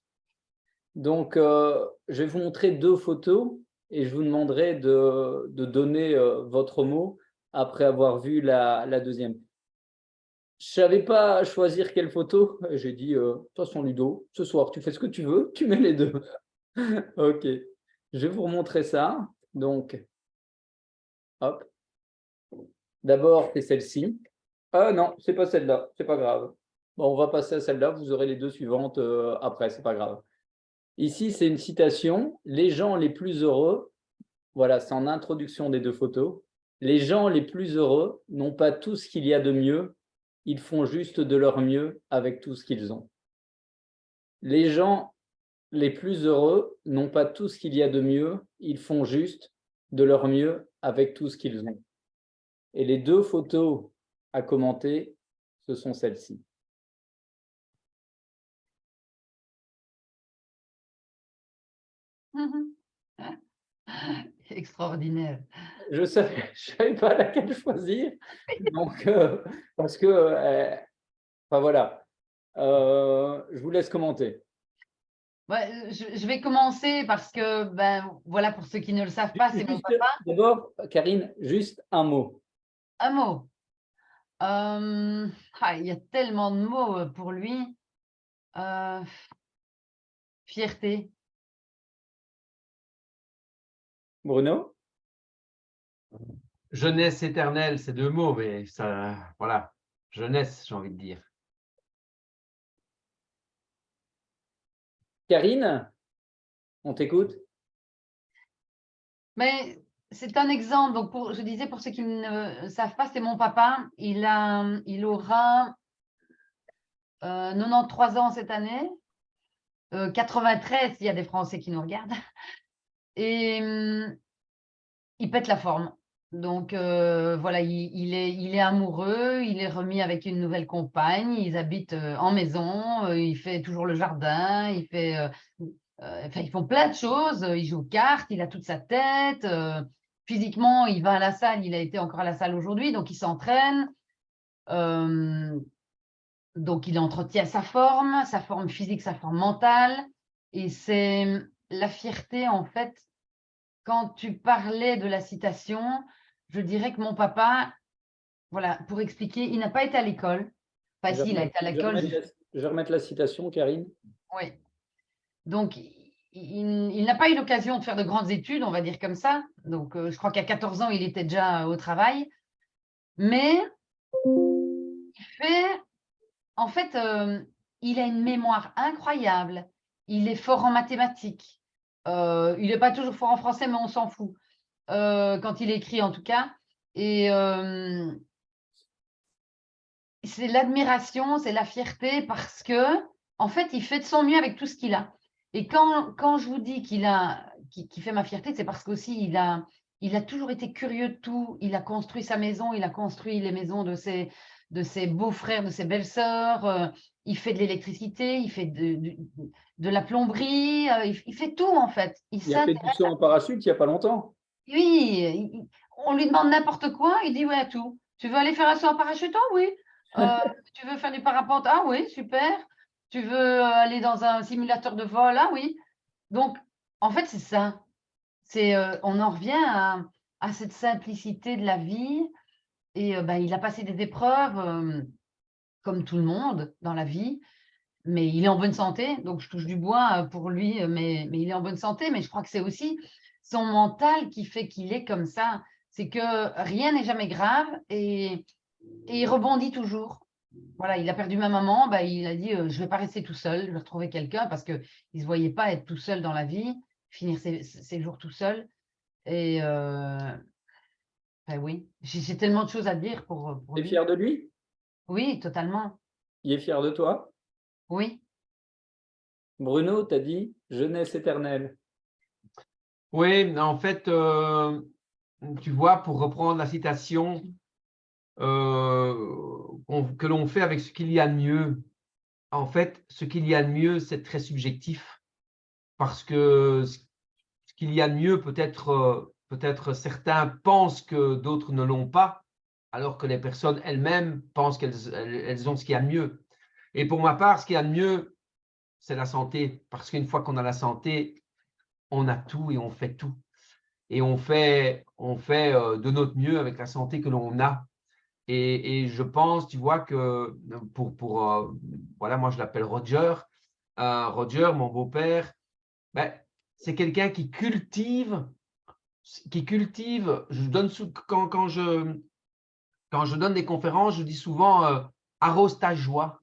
Donc, je vais vous montrer deux photos et je vous demanderai de donner votre mot après avoir vu la deuxième. Je ne savais pas choisir quelle photo. J'ai dit, de toute façon, Ludo, ce soir, tu fais ce que tu veux, tu mets les deux. Ok. Je vais vous remontrer ça. Donc, hop. D'abord, c'est celle-ci. Ah non, c'est pas celle-là, c'est pas grave. Bon, on va passer à celle-là, vous aurez les deux suivantes après, c'est pas grave. Ici, c'est une citation. Les gens les plus heureux, voilà, c'est en introduction des deux photos. Les gens les plus heureux n'ont pas tout ce qu'il y a de mieux, ils font juste de leur mieux avec tout ce qu'ils ont. Les gens les plus heureux n'ont pas tout ce qu'il y a de mieux, ils font juste de leur mieux avec tout ce qu'ils ont. Et les deux photos à commenter, ce sont celles-ci. Extraordinaire. Je ne savais pas laquelle choisir, donc, parce que, enfin voilà, Je vous laisse commenter. Ouais, je vais commencer parce que, ben, voilà, pour ceux qui ne le savent pas, c'est mon Juste, papa. d'abord, Karine, juste un mot. Un mot. Il y a tellement de mots pour lui. Euh, Fierté. Bruno? Jeunesse éternelle, c'est 2 mots, mais ça, voilà, jeunesse, j'ai envie de dire. Karine, on t'écoute? Mais c'est un exemple. Donc, je disais, pour ceux qui ne savent pas, c'est mon papa. Il aura 93 ans cette année. 93, il y a des Français qui nous regardent. Et il pète la forme. Donc, voilà, il est amoureux, il est remis avec une nouvelle compagne, ils habitent en maison, il fait toujours le jardin, enfin, ils font plein de choses, il joue aux cartes, il a toute sa tête, physiquement, il va à la salle, il a été encore à la salle aujourd'hui, donc il s'entraîne, donc il entretient sa forme physique, sa forme mentale, et c'est la fierté, en fait. Quand tu parlais de la citation, je dirais que mon papa, voilà, pour expliquer, il n'a pas été à l'école. Enfin, si, il a été à l'école. Je vais remettre la citation, Karine. Oui. Donc, il n'a pas eu l'occasion de faire de grandes études, on va dire comme ça. Donc, je crois qu'à 14 ans, il était déjà au travail. Mais en fait, il a une mémoire incroyable. Il est fort en mathématiques. Il n'est pas toujours fort en français, mais on s'en fout. Quand il écrit, en tout cas. Et c'est l'admiration, c'est la fierté parce que, en fait, il fait de son mieux avec tout ce qu'il a. Et quand je vous dis qu'il fait ma fierté, c'est parce qu'aussi il a toujours été curieux de tout. Il a construit sa maison, il a construit les maisons de ses beaux-frères, de ses belles-sœurs. Il fait de l'électricité, il fait de la plomberie, il fait tout en fait. Il a fait du saut en parachute il n'y a pas longtemps. Oui, on lui demande n'importe quoi, il dit oui à tout. Tu veux aller faire un saut en parachute? Oh oui. Tu veux faire du parapente? Ah oui, super. Tu veux aller dans un simulateur de vol? Ah oui. Donc, en fait, c'est ça. On en revient à cette simplicité de la vie. Et il a passé des épreuves comme tout le monde dans la vie, mais il est en bonne santé. Donc, je touche du bois pour lui, mais il est en bonne santé. Mais je crois que c'est aussi son mental qui fait qu'il est comme ça. C'est que rien n'est jamais grave et il rebondit toujours. Voilà, il a perdu ma maman, il a dit je ne vais pas rester tout seul, je vais retrouver quelqu'un parce qu'il ne se voyait pas être tout seul dans la vie, finir ses jours tout seul. Et oui, j'ai tellement de choses à dire pour Tu es lui. fier de lui? Oui, totalement. Il est fier de toi? Oui. Bruno, tu as dit jeunesse éternelle. Oui, en fait, tu vois, pour reprendre la citation que l'on fait avec ce qu'il y a de mieux, en fait, ce qu'il y a de mieux, c'est très subjectif parce que ce qu'il y a de mieux, peut-être certains pensent que d'autres ne l'ont pas, alors que les personnes elles-mêmes pensent qu'elles ont ce qu'il y a de mieux. Et pour ma part, ce qu'il y a de mieux, c'est la santé, parce qu'une fois qu'on a la santé, on a tout et on fait tout. Et on fait de notre mieux avec la santé que l'on a. Et je pense, tu vois, que voilà, moi je l'appelle Roger. Roger, mon beau-père, c'est quelqu'un qui cultive, quand je donne des conférences, je dis souvent arrose ta joie.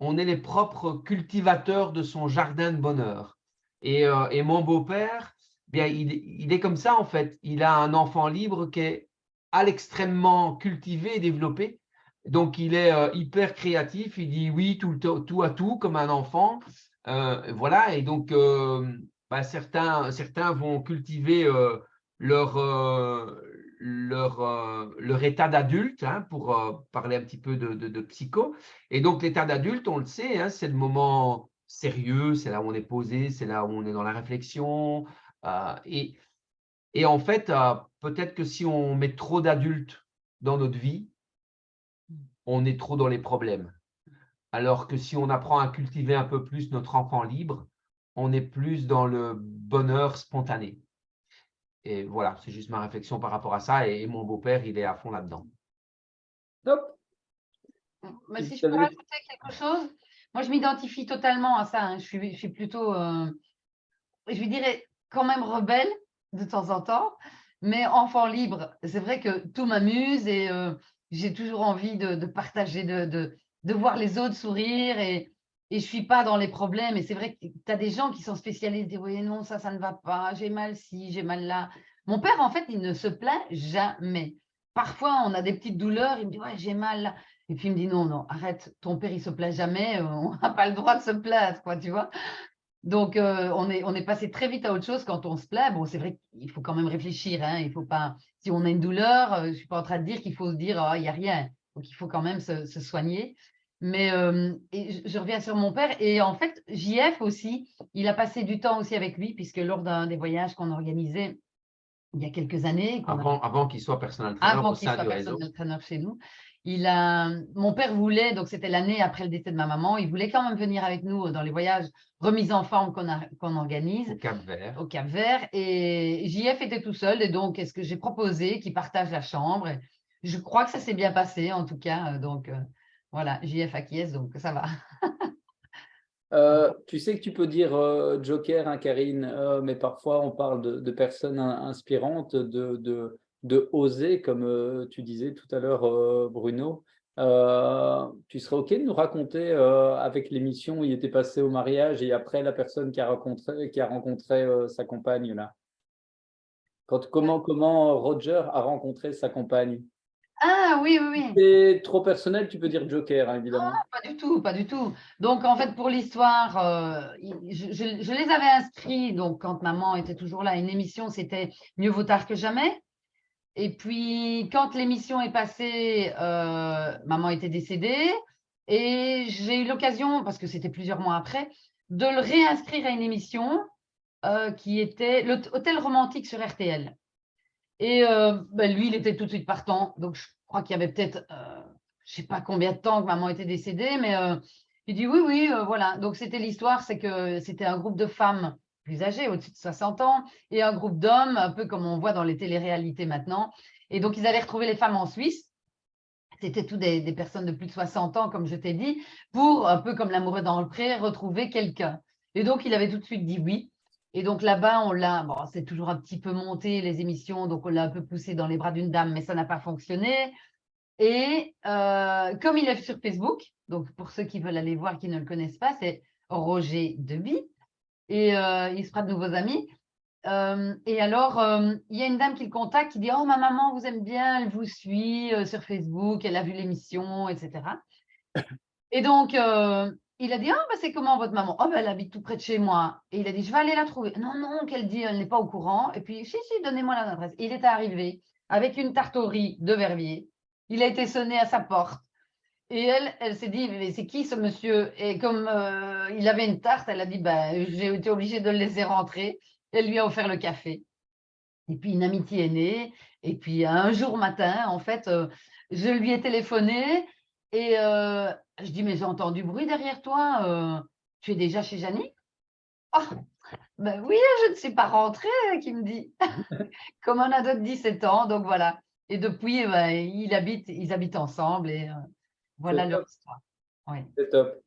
On est les propres cultivateurs de son jardin de bonheur. Et mon beau-père, bien, il est comme ça en fait. Il a un enfant libre qui est à l'extrêmement cultivé et développé. Donc, il est hyper créatif. Il dit oui tout à tout comme un enfant. Voilà. Et donc, certains vont cultiver leur état d'adulte, hein, pour parler un petit peu de psycho. Et donc, l'état d'adulte, on le sait, hein, c'est le moment sérieux, c'est là où on est posé, c'est là où on est dans la réflexion. euh, et, et en fait, peut-être que si on met trop d'adultes dans notre vie, on est trop dans les problèmes. Alors que si on apprend à cultiver un peu plus notre enfant libre, on est plus dans le bonheur spontané. Et voilà, c'est juste ma réflexion par rapport à ça. Et mon beau-père, il est à fond là-dedans. Top. Mais si je Tu peux avais- rajouter quelque chose, moi je m'identifie totalement à ça, hein. Je suis plutôt, je lui dirais quand même rebelle de temps en temps, mais enfant libre. C'est vrai que tout m'amuse et j'ai toujours envie de partager, de voir les autres sourire et je suis pas dans les problèmes. Et c'est vrai que tu as des gens qui sont spécialistes, disent oui, non, ça ne va pas, j'ai mal ci, j'ai mal là. Mon père, en fait, il ne se plaint jamais. Parfois, on a des petites douleurs, il me dit ouais, j'ai mal là. Et puis il me dit non, non, arrête, ton père, il se plaint jamais, on n'a pas le droit de se plaindre, quoi, tu vois. Donc, on est passé très vite à autre chose quand on se plaint. Bon, c'est vrai qu'il faut quand même réfléchir, hein. Il faut pas, si on a une douleur, je ne suis pas en train de dire qu'il faut se dire, ah, il n'y a rien. Donc, il faut quand même se soigner. Mais et je reviens sur mon père. Et en fait, JF aussi, il a passé du temps aussi avec lui, puisque lors d'un des voyages qu'on organisait il y a quelques années, Avant qu'il soit personal trainer avant au qu'il sein soit du réseau. personnel trainer chez nous. Mon père voulait, donc c'était l'année après le décès de ma maman, il voulait quand même venir avec nous dans les voyages remise en forme qu'on organise Au Cap-Vert. au Cap-Vert. Et JF était tout seul. Et donc, est-ce que j'ai proposé qu'il partage la chambre? Et je crois que ça s'est bien passé, en tout cas. Donc, voilà, JF acquiesce, donc ça va. Tu sais que tu peux dire Joker, hein, Karine, mais parfois on parle de personnes inspirantes, de oser, comme tu disais tout à l'heure, Bruno. Tu serais OK de nous raconter avec l'émission où il était passé au mariage et après la personne qui a rencontré sa compagne là. Comment Roger a rencontré sa compagne? Ah oui, oui, oui. C'est trop personnel, tu peux dire Joker, hein, évidemment. Pas du tout, pas du tout. Donc, en fait, pour l'histoire, je les avais inscrits, donc quand maman était toujours là, une émission, c'était Mieux vaut tard que jamais. Et puis, quand l'émission est passée, maman était décédée et j'ai eu l'occasion, parce que c'était plusieurs mois après, de le réinscrire à une émission qui était l'Hôtel Romantique sur RTL. Et ben, lui, il était tout de suite partant. Donc, je crois qu'il y avait peut-être, je ne sais pas combien de temps que maman était décédée, mais il dit oui, oui, voilà. Donc, c'était l'histoire, c'est que c'était un groupe de femmes plus âgées, au-dessus de 60 ans, et un groupe d'hommes, un peu comme on voit dans les téléréalités maintenant. Et donc, ils allaient retrouver les femmes en Suisse. C'était tous des personnes de plus de 60 ans, comme je t'ai dit, pour, un peu comme l'amoureux dans le pré, retrouver quelqu'un. Et donc, il avait tout de suite dit oui. Et donc là-bas, bon, c'est toujours un petit peu monté les émissions, donc on l'a un peu poussé dans les bras d'une dame, mais ça n'a pas fonctionné. Et comme il est sur Facebook, donc pour ceux qui veulent aller voir, qui ne le connaissent pas, c'est Roger Deby, et il se fera de nouveaux amis. Et alors, il y a une dame qui le contacte, qui dit « Oh, ma maman vous aime bien, elle vous suit sur Facebook, elle a vu l'émission, etc. » Et donc, il a dit « Ah, bah, c'est comment votre maman ?»« Oh, bah, elle habite tout près de chez moi. » Et il a dit « Je vais aller la trouver. » Non, non, qu'elle dit, elle n'est pas au courant. Et puis, si, donnez-moi l'adresse. Il est arrivé avec une tarte au riz de Verviers. Il a été sonné à sa porte. Et elle s'est dit, mais c'est qui ce monsieur? Et comme il avait une tarte, elle a dit, ben, j'ai été obligée de le laisser rentrer. Elle lui a offert le café. Et puis une amitié est née. Et puis un jour matin, en fait, je lui ai téléphoné et je dis, mais j'ai entendu bruit derrière toi. Tu es déjà chez Janie? Oh, ben oui, je ne suis pas rentrée, qui me dit. Comme un ado de 17 ans, donc voilà. Et depuis, ben, ils habitent ensemble et voilà C'est leur top. histoire. Oui. C'est top.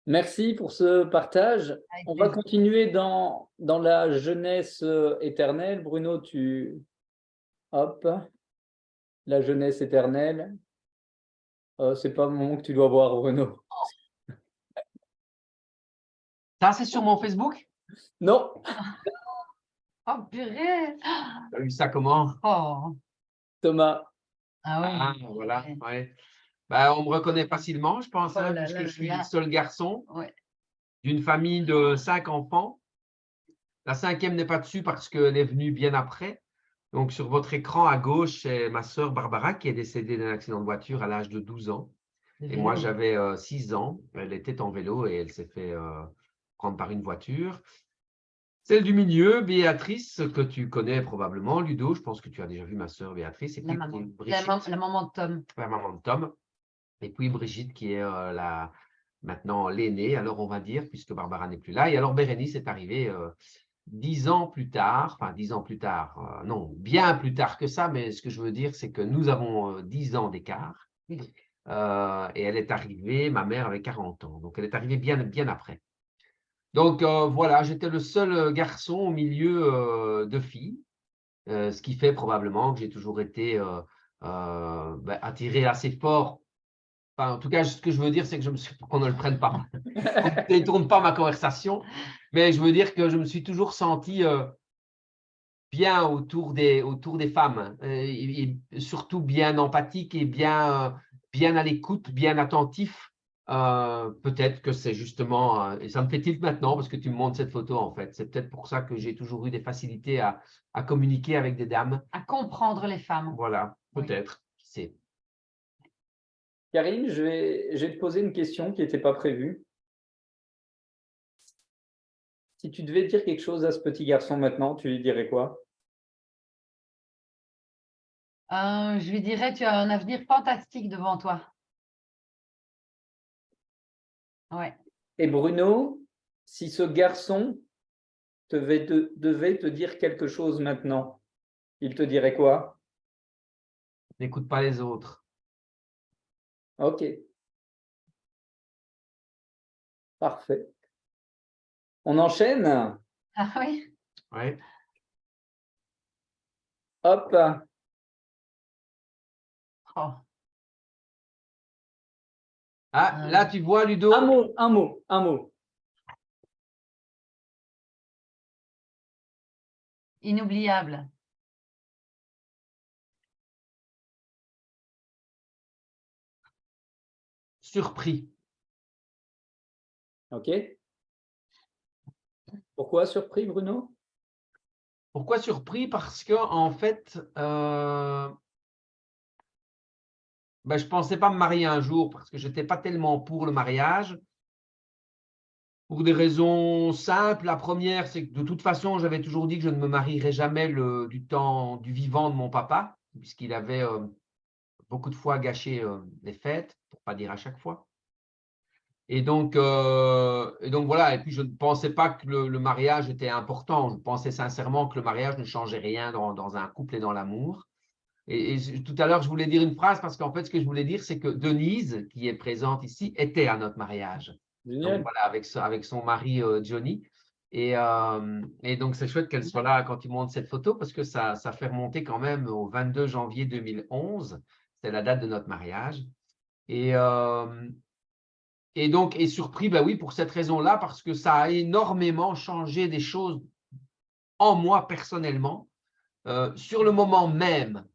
Merci pour ce partage. Avec On va plaisir. continuer dans la jeunesse éternelle. Bruno, hop, la jeunesse éternelle. C'est pas le moment que tu dois voir, Bruno. Ça, c'est sur mon Facebook. Non, Oh, purée! Tu as vu ça comment? Oh, Thomas. ah oui. Ah, voilà. Ouais. Ouais. Bah, on me reconnaît facilement, je pense, Oh hein, là puisque là je là suis là. le seul garçon Ouais. d'une famille de 5 enfants. La cinquième n'est pas dessus parce qu'elle est venue bien après. Donc, sur votre écran à gauche, c'est ma sœur Barbara qui est décédée d'un accident de voiture à l'âge de 12 ans. Le Et moi, vélo. j'avais 6 ans. Elle était en vélo et elle s'est fait prendre par une voiture. Celle du milieu, Béatrice, que tu connais probablement, Ludo. Je pense que tu as déjà vu ma sœur Béatrice. Et La puis maman. Brigitte, La maman de Tom. la maman de Tom. Et puis Brigitte qui est maintenant l'aînée, alors on va dire, puisque Barbara n'est plus là. Et alors Bérénice est arrivée 10 ans plus tard, enfin 10 ans plus tard, non, bien plus tard que ça, mais ce que je veux dire, c'est que nous avons 10 ans d'écart. Et elle est arrivée, ma mère avait 40 ans, donc elle est arrivée bien, bien après. Donc voilà, j'étais le seul garçon au milieu de filles, ce qui fait probablement que j'ai toujours été attiré assez fort. Enfin, en tout cas, ce que je veux dire, c'est que qu'on ne le prenne pas, qu'on ne détourne pas ma conversation, mais je veux dire que je me suis toujours senti bien autour des femmes, et surtout bien empathique et bien à l'écoute, bien attentif. Peut-être que c'est justement, et ça me fait tilt maintenant parce que tu me montres cette photo en fait, c'est peut-être pour ça que j'ai toujours eu des facilités à communiquer avec des dames. À comprendre les femmes. Voilà, Oui. peut-être, qui sait. Karine, je vais te poser une question qui n'était pas prévue. Si tu devais dire quelque chose à ce petit garçon maintenant, tu lui dirais quoi? Je lui dirais, tu as un avenir fantastique devant toi. Ouais. Et Bruno, si ce garçon devait te dire quelque chose maintenant, il te dirait quoi? N'écoute pas les autres. Ok. Parfait. On enchaîne? Ah oui. Ouais. Hop. Oh. Ah, là, tu vois, Ludo. Un mot. Inoubliable. Surpris. Ok. Pourquoi surpris, Bruno? Pourquoi surpris? Parce que en fait, je ne pensais pas me marier un jour parce que je n'étais pas tellement pour le mariage. Pour des raisons simples. La première, c'est que de toute façon, j'avais toujours dit que je ne me marierais jamais du temps du vivant de mon papa, puisqu'il avait beaucoup de fois gâché les fêtes, pour ne pas dire à chaque fois. Et donc voilà, et puis je ne pensais pas que le mariage était important. Je pensais sincèrement que le mariage ne changeait rien dans un couple et dans l'amour. Et tout à l'heure, je voulais dire une phrase parce qu'en fait, ce que je voulais dire, c'est que Denise, qui est présente ici, était à notre mariage. Génial. Donc voilà, avec son mari Johnny. Et donc, c'est chouette qu'elle soit là quand il montre cette photo parce que ça fait remonter quand même au 22 janvier 2011. C'est la date de notre mariage. Et donc, surpris, oui, pour cette raison-là, parce que ça a énormément changé des choses en moi personnellement. Sur le moment même,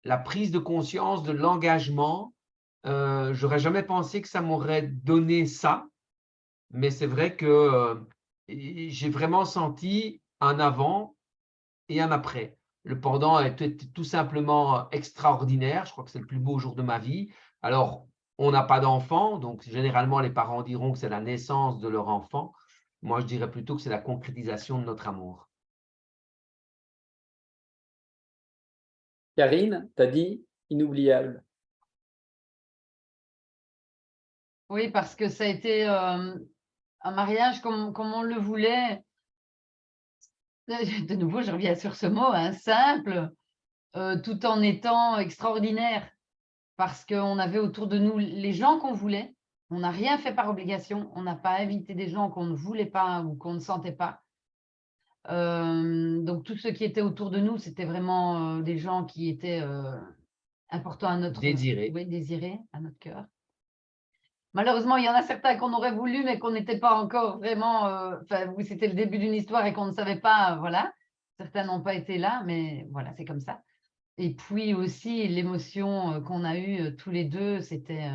la prise de conscience de l'engagement, j'aurais jamais pensé que ça m'aurait donné ça. Mais c'est vrai que j'ai vraiment senti un avant et un après. Le pendant était tout simplement extraordinaire. Je crois que c'est le plus beau jour de ma vie. Alors, on n'a pas d'enfant, donc généralement les parents diront que c'est la naissance de leur enfant. Moi, je dirais plutôt que c'est la concrétisation de notre amour. Karine, tu as dit inoubliable. Oui, parce que ça a été un mariage comme on le voulait. De nouveau, je reviens sur ce mot, hein, simple, tout en étant extraordinaire. Parce qu'on avait autour de nous les gens qu'on voulait. On n'a rien fait par obligation. On n'a pas invité des gens qu'on ne voulait pas ou qu'on ne sentait pas. Donc, tout ce qui était autour de nous, c'était vraiment des gens qui étaient importants à notre… Désiré. Oui, désirés à notre cœur. Malheureusement, il y en a certains qu'on aurait voulu, mais qu'on n'était pas encore vraiment… Enfin, oui, c'était le début d'une histoire et qu'on ne savait pas, voilà. Certains n'ont pas été là, mais voilà, c'est comme ça. Et puis aussi, l'émotion qu'on a eue tous les deux, c'était…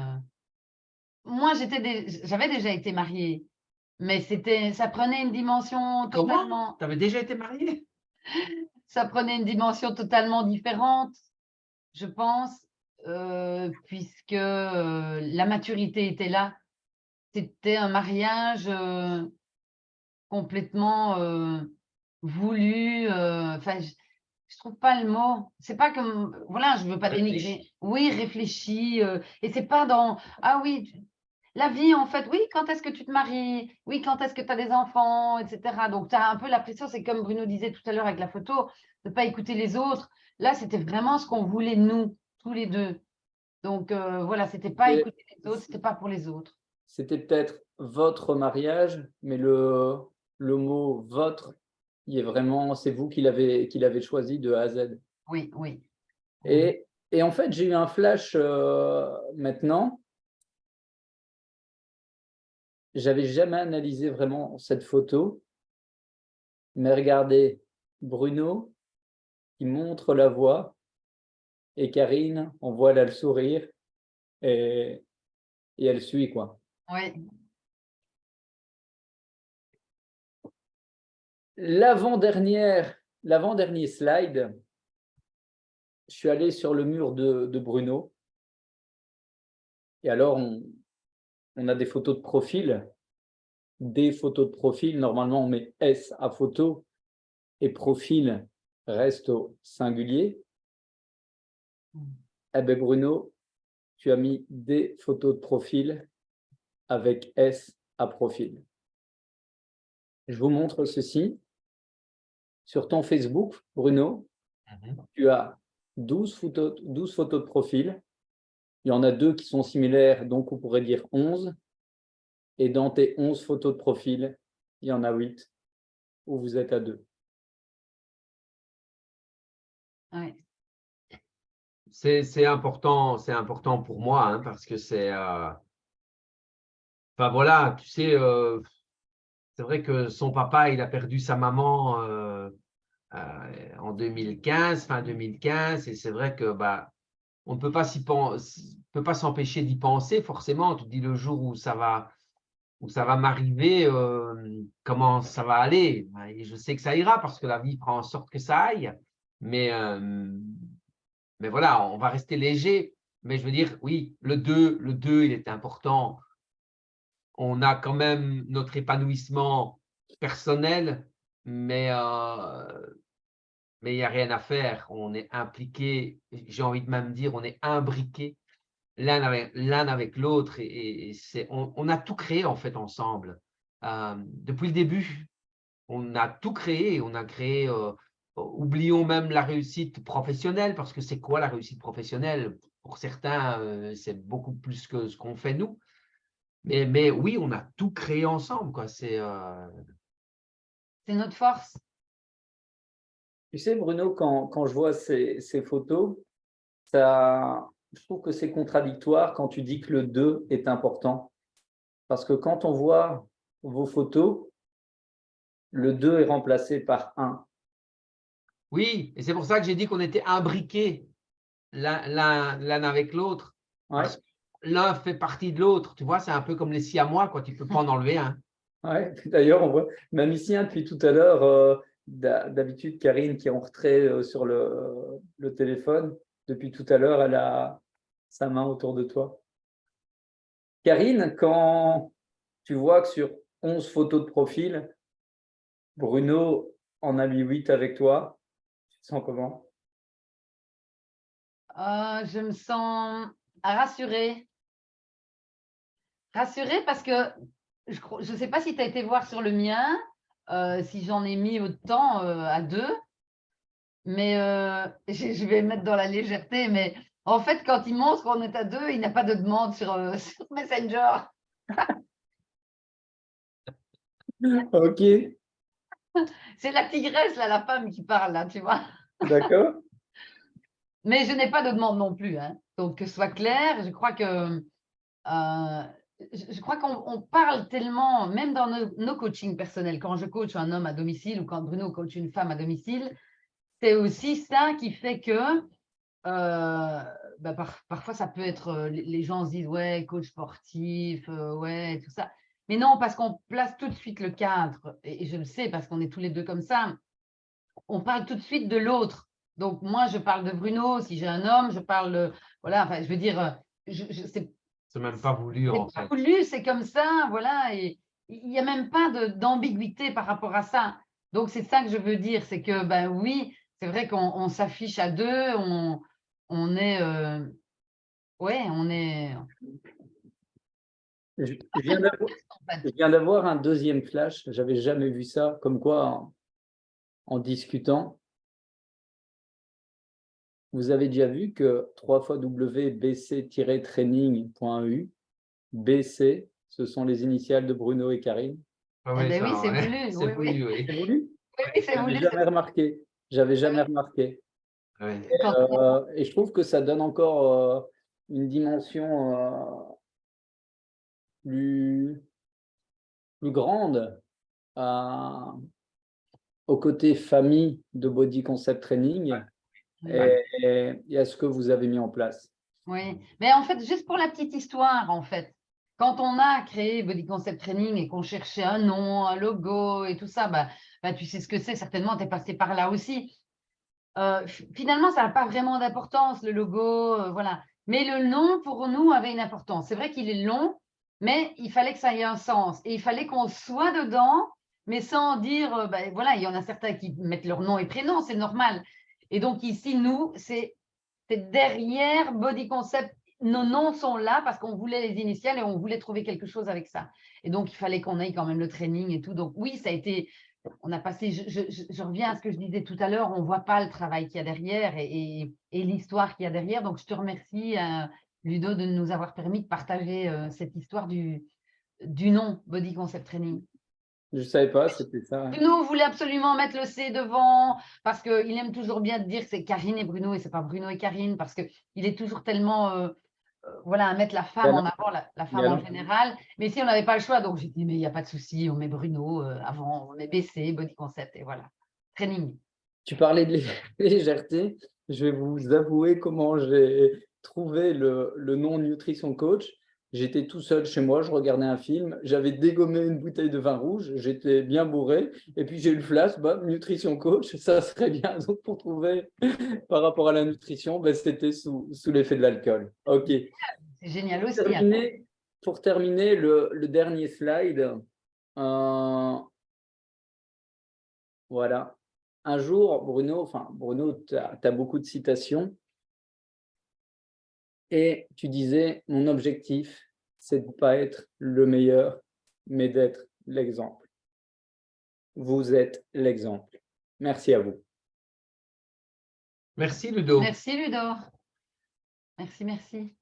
Moi, j'avais déjà été mariée, mais ça prenait une dimension Comment? totalement… Tu avais déjà été mariée? Ça prenait une dimension totalement différente, je pense, puisque la maturité était là. C'était un mariage complètement voulu. Enfin, je trouve pas le mot. C'est pas comme, voilà, je veux pas Réfléchi. dénigrer. Oui, réfléchi. Et c'est pas dans, ah oui, la vie, en fait, oui, quand est-ce que tu te maries? Oui, quand est-ce que tu as des enfants, etc. Donc, tu as un peu la pression, c'est comme Bruno disait tout à l'heure avec la photo, de ne pas écouter les autres. Là, c'était vraiment ce qu'on voulait, nous, tous les deux. Donc, voilà, c'était pas Et écouter les autres, c'était pas pour les autres. c'était peut-être votre mariage, mais le mot votre, il est vraiment, c'est vous qui l'avez choisi de A à Z. Oui, oui. Et en fait, j'ai eu un flash maintenant. J'avais jamais analysé vraiment cette photo, mais regardez, Bruno, il montre la voie, et Karine, on voit là le sourire, et, et elle suit, quoi. Oui. L'avant-dernier slide, je suis allé sur le mur de Bruno, et alors on a des photos de profil. Des photos de profil, normalement on met S à photo, et profil reste au singulier. Eh bien Bruno, tu as mis des photos de profil avec S à profil. Je vous montre ceci. Sur ton Facebook, Bruno, tu as 12 photos de profil. Il y en a 2 qui sont similaires, donc on pourrait dire 11. Et dans tes 11 photos de profil, il y en a 8 où vous êtes à 2. Oui. C'est important pour moi, hein, parce que c'est… Enfin voilà, tu sais, c'est vrai que son papa, il a perdu sa maman en 2015, fin 2015, et c'est vrai que bah, on ne peut pas peut pas s'empêcher d'y penser forcément. Tu te dis le jour où ça va m'arriver, comment ça va aller. Et je sais que ça ira parce que la vie fera en sorte que ça aille. Mais, euh, mais voilà, on va rester léger. Mais je veux dire, oui, le 2, il est important. On a quand même notre épanouissement personnel, mais il n'y a rien à faire. On est impliqué, j'ai envie de même dire, on est imbriqué l'un avec l'autre et on a tout créé en fait ensemble. Depuis le début, on a tout créé. On a créé, oublions même la réussite professionnelle, parce que c'est quoi la réussite professionnelle? Pour certains, c'est beaucoup plus que ce qu'on fait nous. Mais oui, on a tout créé ensemble, quoi. C'est notre force. Tu sais, Bruno, quand je vois ces photos, je trouve que c'est contradictoire quand tu dis que le 2 est important. Parce que quand on voit vos photos, le 2 est remplacé par 1. Oui, et c'est pour ça que j'ai dit qu'on était imbriqués l'un avec l'autre. Ouais, Parce que l'un fait partie de l'autre. Tu vois, c'est un peu comme les siamois, quoi. Tu ne peux pas en enlever un. ouais. D'ailleurs, on voit même ici, depuis tout à l'heure, d'habitude, Karine qui est en retrait sur le téléphone, depuis tout à l'heure, elle a sa main autour de toi. Karine, quand tu vois que sur 11 photos de profil, Bruno en a mis 8 avec toi, tu te sens comment? Je me sens rassurée. Rassurée parce que je ne sais pas si tu as été voir sur le mien, si j'en ai mis autant à 2, mais je vais mettre dans la légèreté. Mais en fait, quand il montre qu'on est à 2, il n'a pas de demande sur Messenger. Ok, C'est la tigresse, là, la femme qui parle, là, tu vois. d'accord. Mais je n'ai pas de demande non plus, hein. Donc, que ce soit clair, je crois que je crois qu'on parle tellement, même dans nos coachings personnels, quand je coach un homme à domicile ou quand Bruno coach une femme à domicile, c'est aussi ça qui fait que parfois ça peut être, les gens se disent ouais, coach sportif, ouais, tout ça. Mais non, parce qu'on place tout de suite le cadre, et je le sais parce qu'on est tous les deux comme ça, on parle tout de suite de l'autre. Donc moi, je parle de Bruno, si j'ai un homme, je parle, voilà, enfin, je veux dire, C'est même pas voulu, en c'est pas fait. voulu, c'est comme ça, voilà, et il n'y a même pas d'ambiguïté par rapport à ça. Donc c'est ça que je veux dire, c'est que ben oui, c'est vrai qu'on s'affiche à deux, on est, ouais, on est Je viens d'avoir en fait. je viens d'avoir un deuxième flash. J'avais jamais vu ça. Comme quoi, en discutant, vous avez déjà vu que 3 fois bc-training.eu, BC, ce sont les initiales de Bruno et Karine. Ah Eh ouais, ben oui, ça, c'est ouais, voulu, c'est oui, oui. voulu, oui. C'est voulu? Oui, oui, c'est J'avais voulu. jamais remarqué. J'avais jamais Oui. remarqué. Ouais. Quand- Et je trouve que ça donne encore une dimension plus, plus grande à- au côté famille de Body Concept Training Oui. et à ce que vous avez mis en place. Oui, mais en fait, juste pour la petite histoire, en fait, quand on a créé Body Concept Training et qu'on cherchait un nom, un logo et tout ça, bah, tu sais ce que c'est, certainement, tu es passé par là aussi. Finalement, ça n'a pas vraiment d'importance, le logo, voilà. Mais le nom, pour nous, avait une importance. C'est vrai qu'il est long, mais il fallait que ça ait un sens. Et il fallait qu'on soit dedans, mais sans dire, ben, voilà, il y en a certains qui mettent leur nom et prénom, c'est normal. Et donc ici, nous, c'est derrière Body Concept. Nos noms sont là parce qu'on voulait les initiales et on voulait trouver quelque chose avec ça. Et donc, il fallait qu'on aille quand même le training et tout. Donc, oui, ça a été, on a passé, je reviens à ce que je disais tout à l'heure, on ne voit pas le travail qu'il y a derrière et l'histoire qu'il y a derrière. Donc, je te remercie, Ludo, de nous avoir permis de partager cette histoire du nom Body Concept Training. Je ne savais pas, c'était ça. Hein. Bruno voulait absolument mettre le C devant parce qu'il aime toujours bien dire que c'est Karine et Bruno et c'est pas Bruno et Karine parce qu'il est toujours tellement voilà, à mettre la femme en avant, la femme en général. Mais si on n'avait pas le choix, donc j'ai dit, mais il n'y a pas de souci, on met Bruno avant, on met BC, Body Concept et voilà. Training. Tu parlais de légèreté. Je vais vous avouer comment j'ai trouvé le nom Nutrition Coach. J'étais tout seul chez moi, je regardais un film, j'avais dégommé une bouteille de vin rouge, j'étais bien bourré, et puis j'ai eu le flash, Nutrition Coach, ça serait bien. Donc pour trouver par rapport à la nutrition, c'était sous l'effet de l'alcool. Ok. C'est génial Pour aussi. terminer, pour terminer, le dernier slide. Voilà. Un jour, Bruno, tu as beaucoup de citations et tu disais, mon objectif, c'est de ne pas être le meilleur, mais d'être l'exemple. Vous êtes l'exemple. Merci à vous. Merci, Ludo. Merci, Ludo. Merci, merci.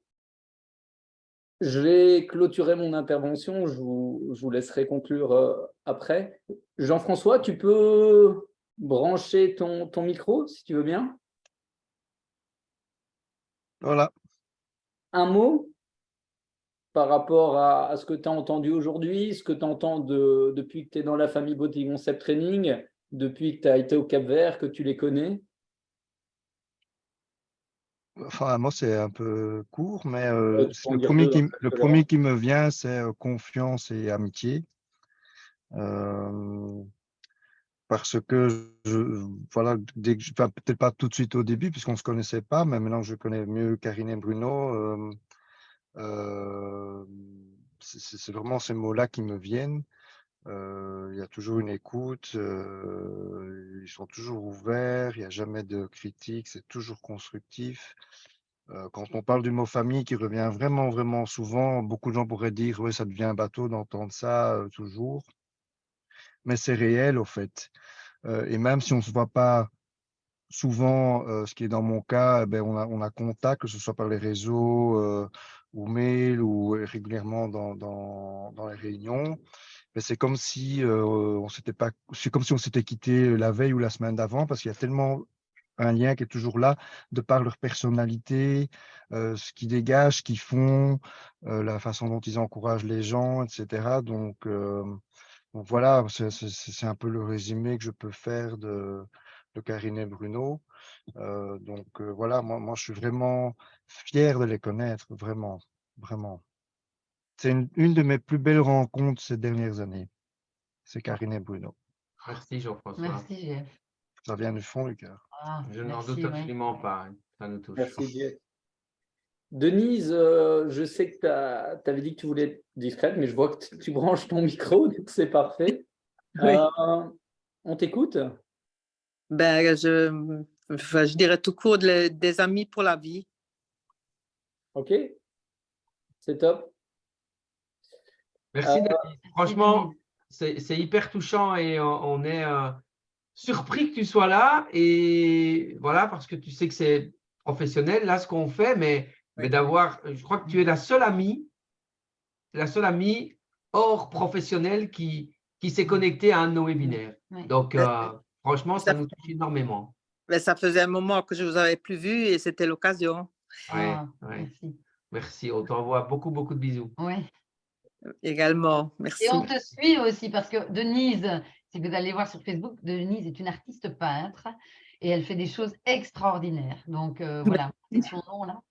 Je vais clôturer mon intervention, je vous laisserai conclure après. Jean-François, tu peux brancher ton micro, si tu veux bien. Voilà. Un mot par rapport à ce que tu as entendu aujourd'hui, ce que tu entends depuis que tu es dans la famille Body Concept Training, depuis que tu as été au Cap-Vert, que tu les connais? Enfin, moi, c'est un peu court, mais Tu peux en dire deux, hein, le premier qui me vient, c'est confiance et amitié. Parce que, voilà, enfin, peut-être pas tout de suite au début, puisqu'on ne se connaissait pas, mais maintenant que je connais mieux Karine et Bruno, c'est vraiment ces mots-là qui me viennent. Il y a toujours une écoute, ils sont toujours ouverts, il n'y a jamais de critique, c'est toujours constructif. Quand on parle du mot famille qui revient vraiment, vraiment souvent, beaucoup de gens pourraient dire, oui, ça devient un bateau d'entendre ça toujours, mais c'est réel au fait. Et même si on ne se voit pas souvent, ce qui est dans mon cas, on a contact, que ce soit par les réseaux ou mail ou régulièrement dans les réunions. Mais c'est comme si c'est comme si on s'était quitté la veille ou la semaine d'avant, parce qu'il y a tellement un lien qui est toujours là, de par leur personnalité, ce qu'ils dégagent, ce qu'ils font, la façon dont ils encouragent les gens, etc. Donc voilà, c'est un peu le résumé que je peux faire de Karine et Bruno. Voilà, moi, je suis vraiment fier de les connaître, vraiment, vraiment. C'est une de mes plus belles rencontres ces dernières années. C'est Karine et Bruno. Merci, Jean-François. Merci, Jeff. Ça vient du fond du cœur. Ah, Je n'en merci, doute ouais. absolument pas. Hein. Ça nous touche. Merci, Jeff. Denise, je sais que tu avais dit que tu voulais être discrète, mais je vois que tu branches ton micro, donc c'est parfait. Oui. On t'écoute? Ben, je dirais tout court des amis pour la vie. OK, c'est top. Merci, Denise. Franchement, Denise. c'est hyper touchant et on est surpris que tu sois là. Et voilà, parce que tu sais que c'est professionnel, là, ce qu'on fait, mais Oui. d'avoir, je crois que tu es la seule amie hors professionnel qui s'est connectée à un de nos webinaires. Oui. Donc, franchement, ça Ça- nous touche énormément. Ben, ça faisait un moment que je ne vous avais plus vu et c'était l'occasion Ouais, Ah, ouais. merci. Merci. On t'envoie beaucoup, beaucoup de bisous. Oui. également. Et Merci. on te suit aussi parce que Denise, si vous allez voir sur Facebook, Denise est une artiste peintre et elle fait des choses extraordinaires. Donc voilà, c'est son nom là.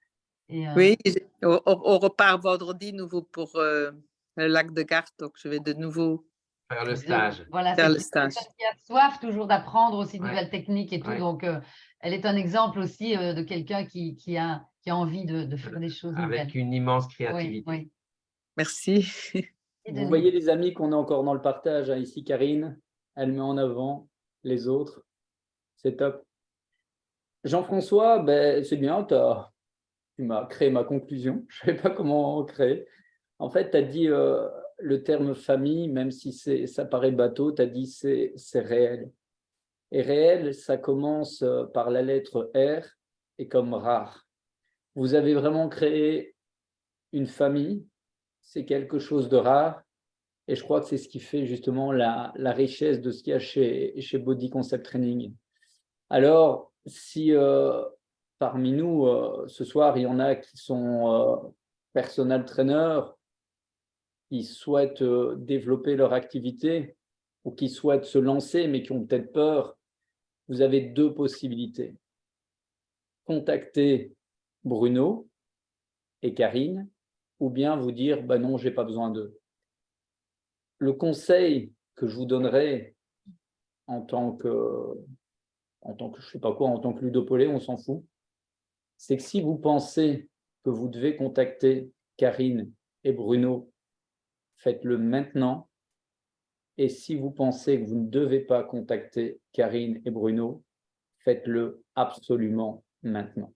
Et, Oui, on repart vendredi nouveau pour le lac de Garde, donc je vais de nouveau Faire le stage. Voilà, faire c'est le une stage. personne qui a soif toujours d'apprendre aussi de Ouais. nouvelles techniques et tout. Ouais. Donc elle est un exemple aussi de quelqu'un qui a envie de faire des choses Avec nouvelles. une immense Oui, créativité. oui. Merci. Et Vous Denise. voyez les amis qu'on a encore dans le partage, hein. Ici, Karine, elle met en avant les autres. C'est top. Jean-François, ben, c'est bien, tu m'as créé ma conclusion. Je ne savais pas comment créer. En fait, tu as dit le terme famille, même si ça paraît bateau, tu as dit c'est réel. Et réel, ça commence par la lettre R et comme rare. Vous avez vraiment créé une famille, c'est quelque chose de rare. Et je crois que c'est ce qui fait justement la richesse de ce qu'il y a chez Body Concept Training. Alors, si parmi nous, ce soir, il y en a qui sont personal trainers, qui souhaitent développer leur activité ou qui souhaitent se lancer, mais qui ont peut-être peur, vous avez deux possibilités. Contacter Bruno et Karine, ou bien vous dire, bah non, je n'ai pas besoin d'eux. Le conseil que je vous donnerai en tant que je sais pas quoi, en tant que ludopolé, on s'en fout, c'est que si vous pensez que vous devez contacter Karine et Bruno, faites-le maintenant. Et si vous pensez que vous ne devez pas contacter Karine et Bruno, faites-le absolument maintenant.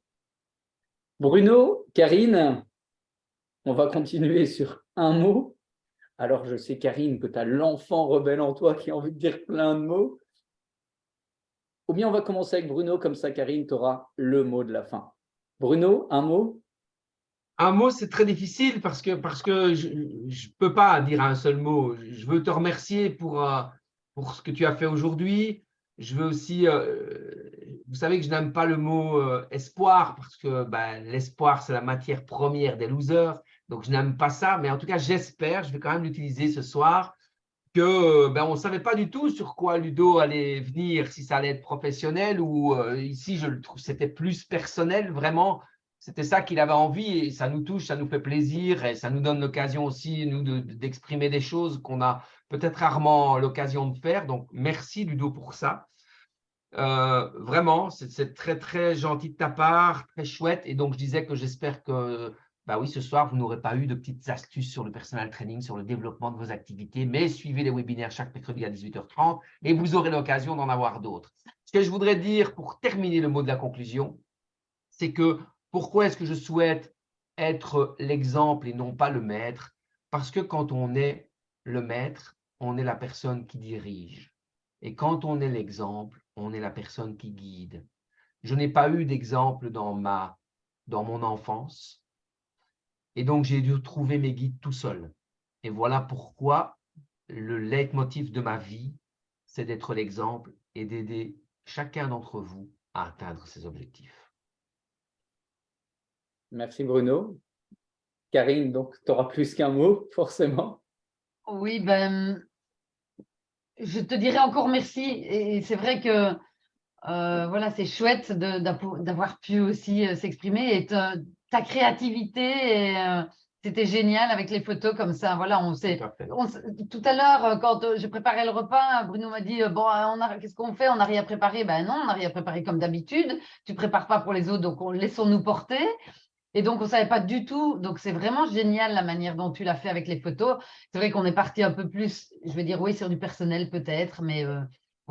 Bruno, Karine, on va continuer sur un mot. Alors, je sais, Karine, que tu as l'enfant rebelle en toi qui a envie de dire plein de mots. Ou bien on va commencer avec Bruno, comme ça, Karine, tu auras le mot de la fin. Bruno, un mot? Un mot, c'est très difficile parce que je ne peux pas dire un seul mot. Je veux te remercier pour ce que tu as fait aujourd'hui. Je veux aussi, vous savez que je n'aime pas le mot espoir parce que l'espoir, c'est la matière première des losers. Donc, je n'aime pas ça. Mais en tout cas, j'espère, je vais quand même l'utiliser ce soir, que on ne savait pas du tout sur quoi Ludo allait venir, si ça allait être professionnel ou ici, je le trouve, c'était plus personnel, vraiment. C'était ça qu'il avait envie et ça nous touche, ça nous fait plaisir et ça nous donne l'occasion aussi, nous, d'exprimer des choses qu'on a peut-être rarement l'occasion de faire. Donc, merci Ludo pour ça. Vraiment, c'est très, très gentil de ta part, très chouette. Et donc, je disais que j'espère que, oui, ce soir, vous n'aurez pas eu de petites astuces sur le personal training, sur le développement de vos activités, mais suivez les webinaires chaque mercredi à 18h30 et vous aurez l'occasion d'en avoir d'autres. Ce que je voudrais dire pour terminer le mot de la conclusion, c'est que pourquoi est-ce que je souhaite être l'exemple et non pas le maître? Parce que quand on est le maître, on est la personne qui dirige. Et quand on est l'exemple, on est la personne qui guide. Je n'ai pas eu d'exemple dans mon enfance. Et donc, j'ai dû trouver mes guides tout seul. Et voilà pourquoi le leitmotiv de ma vie, c'est d'être l'exemple et d'aider chacun d'entre vous à atteindre ses objectifs. Merci Bruno. Karine, donc tu auras plus qu'un mot, forcément. Oui, je te dirais encore merci. Et c'est vrai que voilà, c'est chouette d'avoir pu aussi s'exprimer et ta créativité. C'était génial avec les photos comme ça. Voilà, tout à l'heure, quand je préparais le repas, Bruno m'a dit bon, qu'est-ce qu'on fait? On n'a rien préparé. Ben non, on n'a rien préparé comme d'habitude. Tu prépares pas pour les autres, donc laissons-nous porter. Et donc, on ne savait pas du tout. Donc, c'est vraiment génial la manière dont tu l'as fait avec les photos. C'est vrai qu'on est parti un peu plus, je vais dire oui, sur du personnel peut-être, mais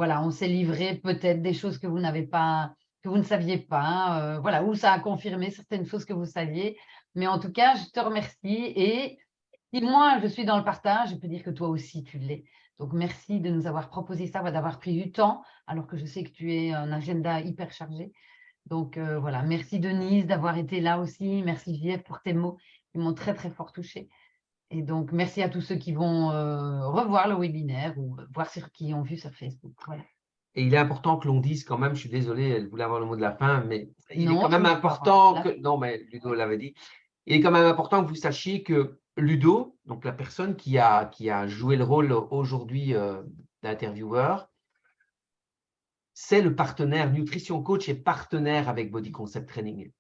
voilà, on s'est livré peut-être des choses que vous n'avez pas, que vous ne saviez pas, voilà, ou ça a confirmé certaines choses que vous saviez. Mais en tout cas, je te remercie. Et si moi, je suis dans le partage, je peux dire que toi aussi, tu l'es. Donc, merci de nous avoir proposé ça, d'avoir pris du temps, alors que je sais que tu es un agenda hyper chargé. Donc, voilà, merci Denise d'avoir été là aussi. Merci Geneviève pour tes mots qui m'ont très, très fort touchée. Et donc, merci à tous ceux qui vont revoir le webinaire ou voir ceux qui ont vu sur Facebook. Voilà. Et il est important que l'on dise quand même, je suis désolé, elle voulait avoir le mot de la fin, mais il est Non, quand je même ne veux pas important avoir que, non, mais Ludo l'avait dit, il est quand même important que vous sachiez que Ludo, donc la personne qui a joué le rôle aujourd'hui d'intervieweur, c'est le partenaire, Nutrition Coach est partenaire avec Body Concept Training.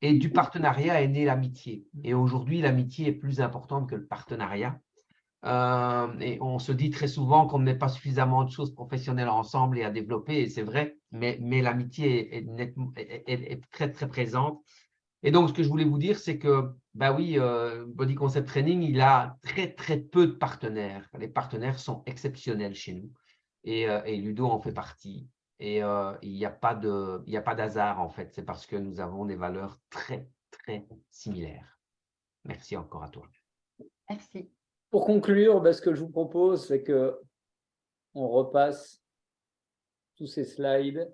Et du partenariat est née l'amitié. Et aujourd'hui, l'amitié est plus importante que le partenariat. Et on se dit très souvent qu'on ne met pas suffisamment de choses professionnelles ensemble et à développer, et c'est vrai, mais l'amitié est très, très présente. Et donc, ce que je voulais vous dire, c'est que, bah oui, Body Concept Training, il a très, très peu de partenaires. Les partenaires sont exceptionnels chez nous. Et Ludo en fait partie. Et il n'y a pas d'hasard, en fait. C'est parce que nous avons des valeurs très, très similaires. Merci encore à toi. Merci. Pour conclure, ce que je vous propose, c'est que on repasse tous ces slides.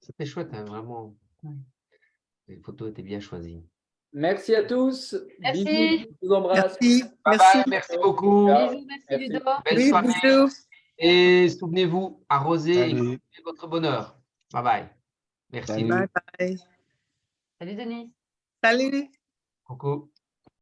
C'était chouette, hein, vraiment. Ouais. Les photos étaient bien choisies. Merci à tous. Merci. Bisous, je vous embrasse. Merci. Bye Merci. bye, merci beaucoup. Ciao. Bisous, merci Merci. Ludo. Belle Oui, soirée. bisous. Et souvenez-vous, arrosez et Salut. cultivez votre bonheur. Bye bye. Merci. Salut. Bye bye. Salut Denise. Salut. Coucou.